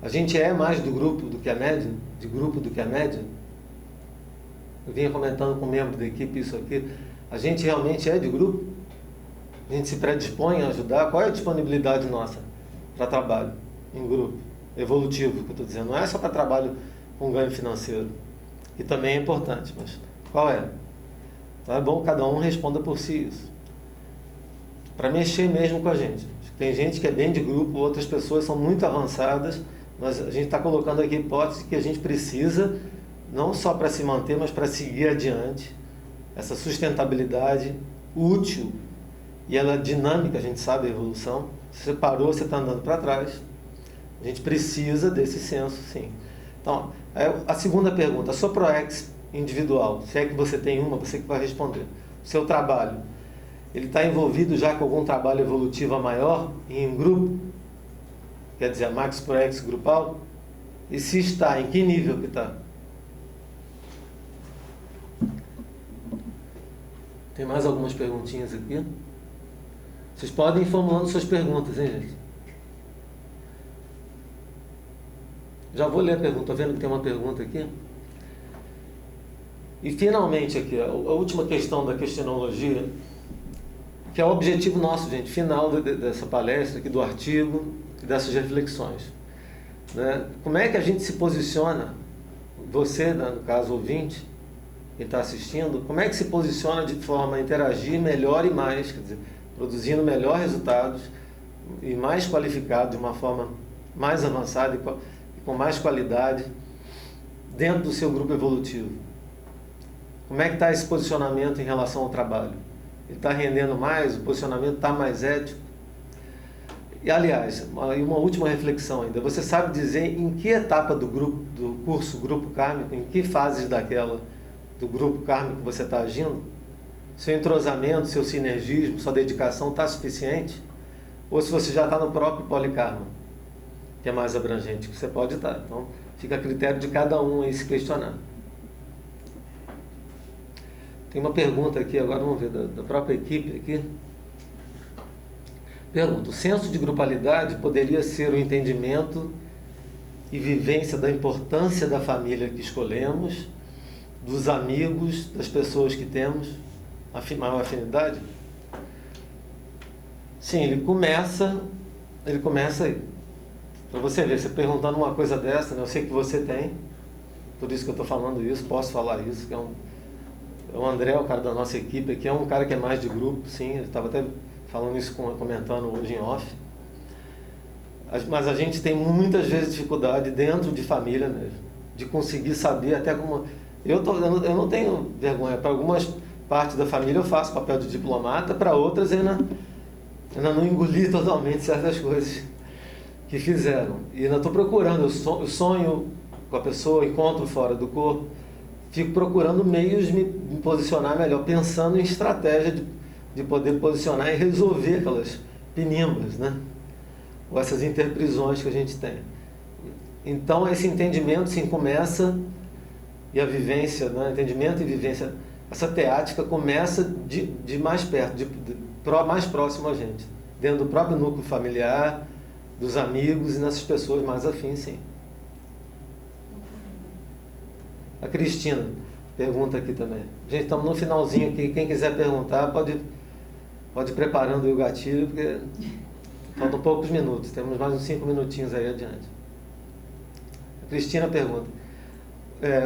A gente é mais do grupo do que a média? De grupo do que a média? Eu vinha comentando com um membro da equipe isso aqui. A gente realmente é de grupo? A gente se predispõe a ajudar? Qual é a disponibilidade nossa para trabalho em grupo? Evolutivo, que eu estou dizendo. Não é só para trabalho com ganho financeiro, que também é importante, mas qual é? Então é bom que cada um responda por si isso. Para mexer mesmo com a gente. Tem gente que é bem de grupo, outras pessoas são muito avançadas, mas a gente está colocando aqui a hipótese que a gente precisa, não só para se manter, mas para seguir adiante, essa sustentabilidade útil, e ela é dinâmica, a gente sabe a evolução. Se você parou, você está andando para trás. A gente precisa desse senso, sim. Então, a segunda pergunta, a sua ProEx individual, se é que você tem uma, você que vai responder. O seu trabalho, ele está envolvido já com algum trabalho evolutivo maior em um grupo? Quer dizer, a Max ProEx grupal? E se está, em que nível que está? Tem mais algumas perguntinhas aqui? Vocês podem ir formulando suas perguntas, hein, gente? Já vou ler a pergunta, estou vendo que tem uma pergunta aqui. E finalmente aqui, a última questão da questionologia, que é o objetivo nosso, gente, final dessa palestra aqui, do artigo e dessas reflexões. Né? Como é que a gente se posiciona, você, né, no caso ouvinte, quem está assistindo, como é que se posiciona de forma a interagir melhor e mais, quer dizer, produzindo melhores resultados e mais qualificado, de uma forma mais avançada e com mais qualidade dentro do seu grupo evolutivo? Como é que está esse posicionamento em relação ao trabalho? Ele está rendendo mais? O posicionamento está mais ético? E, aliás, uma última reflexão ainda. Você sabe dizer em que etapa do curso Grupo Kármico, em que fases do Grupo Kármico você está agindo? Seu entrosamento, seu sinergismo, sua dedicação está suficiente? Ou se você já está no próprio Polikarma, que é mais abrangente, que você pode estar. Então, fica a critério de cada um aí se questionar. Tem uma pergunta aqui, agora vamos ver, da própria equipe aqui. Pergunta: o senso de grupalidade poderia ser o entendimento e vivência da importância da família que escolhemos, dos amigos, das pessoas que temos maior afinidade? Sim, ele começa aí. Para você ver, você perguntando uma coisa dessa, né, eu sei que você tem, por isso que eu estou falando isso, posso falar isso, que é o André, o cara da nossa equipe aqui, é um cara que é mais de grupo, sim, ele estava até falando isso, comentando hoje em off. Mas a gente tem muitas vezes dificuldade dentro de família mesmo, de conseguir saber até como... Eu não tenho vergonha, para algumas partes da família eu faço papel de diplomata, para outras eu ainda não engoli totalmente certas coisas que fizeram. E ainda estou procurando, eu sonho com a pessoa, encontro fora do corpo, fico procurando meios de me posicionar melhor, pensando em estratégia de poder posicionar e resolver aquelas pinimbas, né? Ou essas interprisões que a gente tem. Então, esse entendimento, sim, começa, e a vivência, né? Entendimento e vivência, essa teática começa de mais perto, mais próximo a gente, dentro do próprio núcleo familiar, dos amigos e nessas pessoas mais afins, sim. A Cristina pergunta aqui também. Gente, estamos no finalzinho aqui, quem quiser perguntar pode ir preparando aí o gatilho, porque faltam poucos minutos, temos mais uns 5 minutinhos aí adiante. A Cristina pergunta: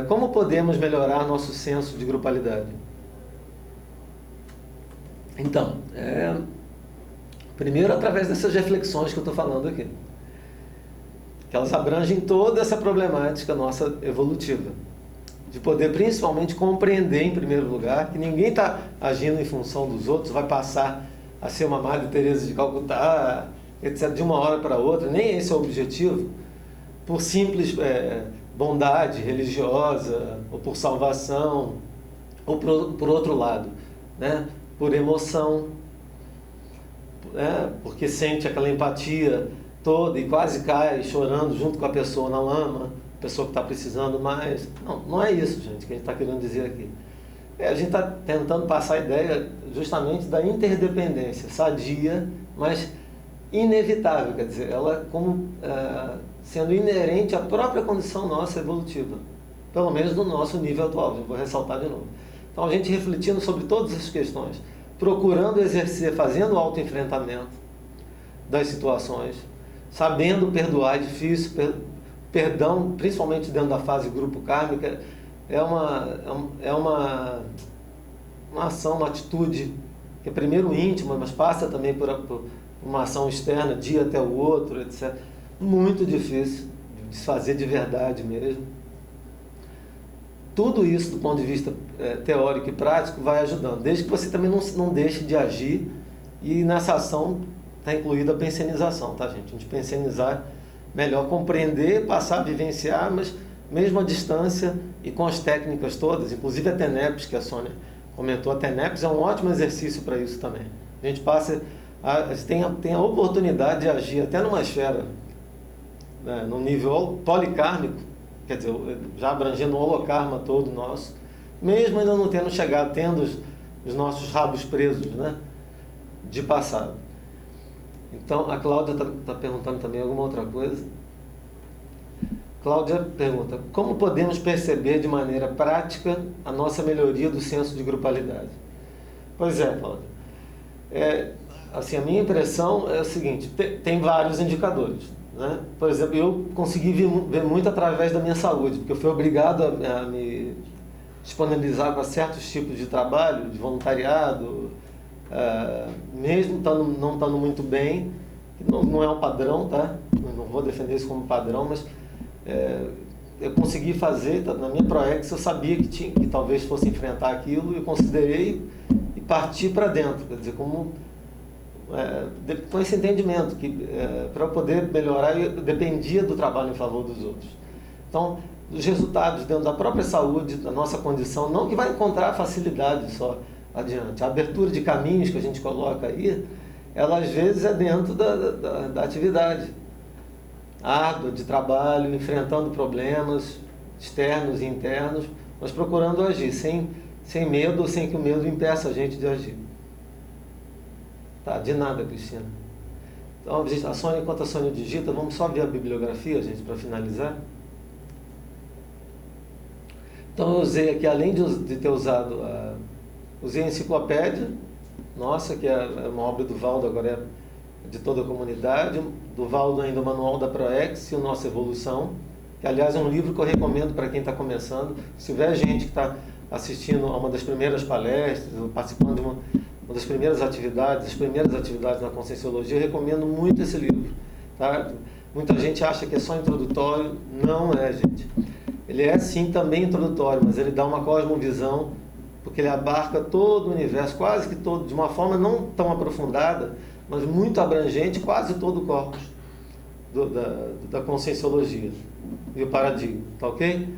como podemos melhorar nosso senso de grupalidade? Então, primeiro através dessas reflexões que eu estou falando aqui, que elas abrangem toda essa problemática nossa evolutiva, de poder principalmente compreender, em primeiro lugar, que ninguém está agindo em função dos outros, vai passar a ser uma Madre Teresa de Calcutá, etc., de uma hora para outra, nem esse é o objetivo, por simples bondade religiosa, ou por salvação, ou por outro lado, né? Por emoção, porque sente aquela empatia toda e quase cai chorando junto com a pessoa na lama, a pessoa que está precisando mais. Não é isso, gente, que a gente está querendo dizer aqui. A gente está tentando passar a ideia justamente da interdependência sadia, mas inevitável, quer dizer, ela como sendo inerente à própria condição nossa evolutiva, pelo menos no nosso nível atual, eu vou ressaltar de novo. Então, a gente refletindo sobre todas essas questões, procurando exercer, fazendo o autoenfrentamento das situações, sabendo perdoar, é difícil, perdão, principalmente dentro da fase grupo kármico, é uma ação, uma atitude que é primeiro íntima, mas passa também por uma ação externa, dia até o outro, etc. Muito difícil de se fazer de verdade mesmo. Tudo isso, do ponto de vista teórico e prático, vai ajudando, desde que você também não deixe de agir, e nessa ação está incluída a pensionização, tá, gente? A gente pensionizar, melhor compreender, passar a vivenciar, mas mesmo à distância e com as técnicas todas, inclusive a TENEPS, que a Sônia comentou, a TENEPS é um ótimo exercício para isso também. A gente tem a oportunidade de agir até numa esfera, né, no nível policármico, quer dizer, já abrangendo o holocarma todo nosso, mesmo ainda não tendo chegado, tendo os nossos rabos presos, né, de passado. Então, a Cláudia está perguntando também alguma outra coisa. Cláudia pergunta: como podemos perceber de maneira prática a nossa melhoria do senso de grupalidade? Pois é, Cláudia. Assim, a minha impressão é o seguinte: tem vários indicadores, né? Por exemplo, eu consegui ver muito através da minha saúde, porque eu fui obrigado a me disponibilizar para certos tipos de trabalho, de voluntariado, mesmo não estando muito bem, não é um padrão, tá? Eu não vou defender isso como padrão, mas eu consegui fazer, na minha ProEx eu sabia que talvez fosse enfrentar aquilo, eu considerei e parti para dentro, quer dizer, com esse entendimento que para eu poder melhorar eu dependia do trabalho em favor dos outros. Então, os resultados dentro da própria saúde, da nossa condição, não que vai encontrar facilidade só adiante. A abertura de caminhos que a gente coloca aí, ela às vezes é dentro da atividade árdua de trabalho, enfrentando problemas externos e internos, mas procurando agir sem medo, sem que o medo impeça a gente de agir. Tá, de nada, Cristina. Então, a Sônia, enquanto a Sônia digita, vamos só ver a bibliografia, gente, para finalizar. Então, eu usei aqui, além de ter usado, usei a enciclopédia, nossa, que é uma obra do Valdo, agora é de toda a comunidade, do Valdo ainda o Manual da ProEx e o Nossa Evolução, que aliás é um livro que eu recomendo para quem está começando. Se tiver gente que está assistindo a uma das primeiras palestras, ou participando de uma das primeiras atividades, as primeiras atividades na Conscienciologia, eu recomendo muito esse livro. Tá? Muita gente acha que é só introdutório, não é, gente. Ele é sim também introdutório, mas ele dá uma cosmovisão, porque ele abarca todo o universo, quase que todo, de uma forma não tão aprofundada, mas muito abrangente, quase todo o corpus da Conscienciologia e o paradigma, tá ok?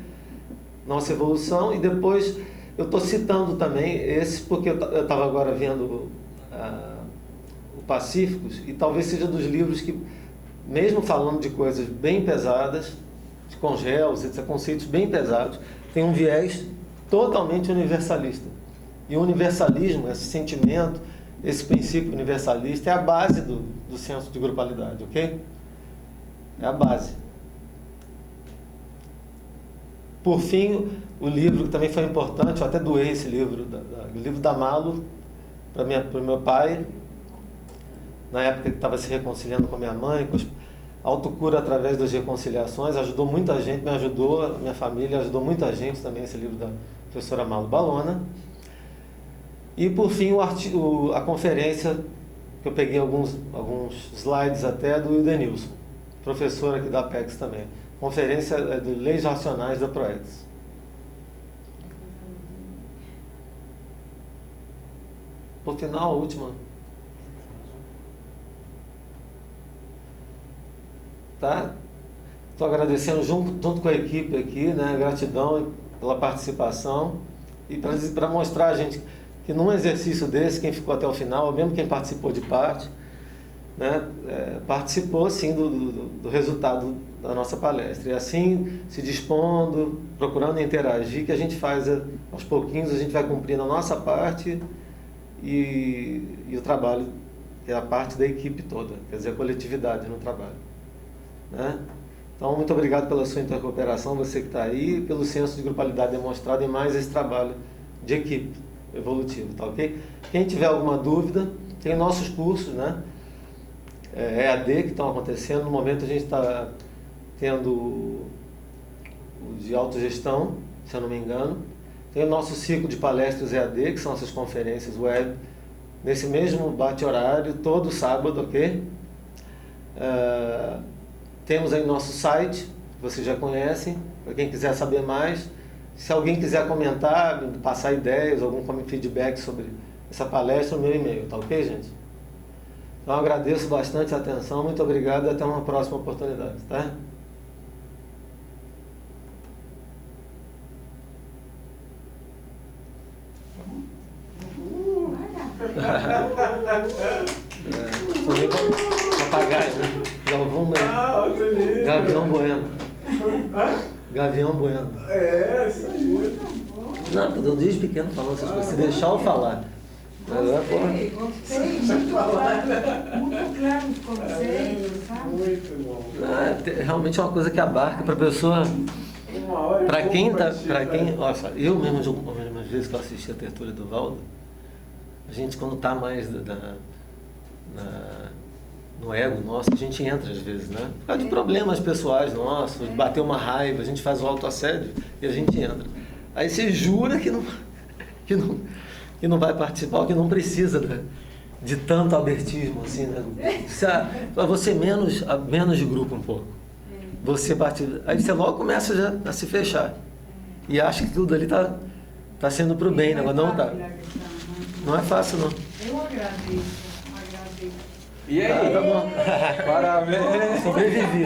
Nossa Evolução, e depois eu estou citando também esse, porque eu estava agora vendo o Pacíficos, e talvez seja dos livros que, mesmo falando de coisas bem pesadas, de congéus, etc., conceitos bem pesados, tem um viés totalmente universalista. E o universalismo, esse sentimento, esse princípio universalista é a base do senso de grupalidade, ok? É a base. Por fim, o livro que também foi importante, eu até doei esse livro, o livro da Malo, para o meu pai, na época que estava se reconciliando com a minha mãe, com a autocura através das reconciliações, ajudou muita gente, me ajudou, minha família ajudou muita gente também, esse livro da professora Malo Balona. E por fim a conferência, que eu peguei alguns slides até do Ildenilson, professor aqui da Apex também. Conferência de Leis Racionais da ProEx. Por final, a última. Tá? Estou agradecendo junto com a equipe aqui, né? Gratidão pela participação e para mostrar a gente que num exercício desse, quem ficou até o final, ou mesmo quem participou de parte, né, participou sim do resultado da nossa palestra. E assim, se dispondo, procurando interagir, que a gente faz aos pouquinhos, a gente vai cumprindo a nossa parte e o trabalho, que é a parte da equipe toda, quer dizer, a coletividade no trabalho. Né? Então, muito obrigado pela sua intercooperação, você que está aí, pelo senso de grupalidade demonstrado e mais esse trabalho de equipe evolutivo, tá ok? Quem tiver alguma dúvida, tem nossos cursos, né? EAD que estão acontecendo. No momento a gente está tendo o de autogestão, se eu não me engano. Tem o nosso ciclo de palestras EAD, que são essas conferências web, nesse mesmo bate-horário, todo sábado, ok? Temos aí nosso site, que vocês já conhecem, para quem quiser saber mais. Se alguém quiser comentar, passar ideias, algum feedback sobre essa palestra, o meu e-mail, tá ok, gente? Então, eu agradeço bastante a atenção, muito obrigado e até uma próxima oportunidade, tá? Também papagaio, né? Gavião Bueno. Gavião Bueno. Isso aí. Não, eu desde pequeno falando essas coisas, se deixar eu falar. Gostei, muito claro os conceitos, sabe? Muito bom. Realmente é uma coisa que abarca para a pessoa. Para quem olha só, eu mesmo, algumas vezes que eu assisti a tertúlia do Valdo, a gente quando está mais no ego nosso, a gente entra às vezes, né? Por causa de problemas pessoais nossos, de bater uma raiva, a gente faz o autoassédio e a gente entra. Aí você jura que não vai participar, que não precisa, né, de tanto abertismo, assim, né? Para você menos de grupo um pouco. você partir. Aí você logo começa já a se fechar. E acha que tudo ali tá sendo pro bem, né? Mas não tá. Não é fácil, não. Eu agradeço. E aí? Tá bom. Parabéns. Sobrevivi.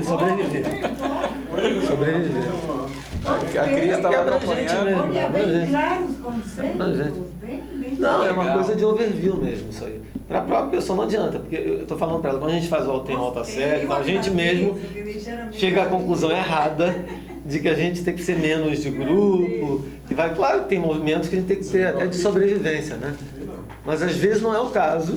A Cris estava Quebra a gente acompanhando. mesmo. Olha, Mas, bem gente, claros os Mas, conceitos, gente, bem não, é uma Legal. coisa de overview mesmo isso aí. Para a própria pessoa não adianta, porque eu estou falando para ela, quando a gente faz o tem alta série, então a gente mesmo chega à conclusão errada de que a gente tem que ser menos de grupo, que vai, claro que tem movimentos que a gente tem que ser até de sobrevivência, né? Mas às vezes não é o caso,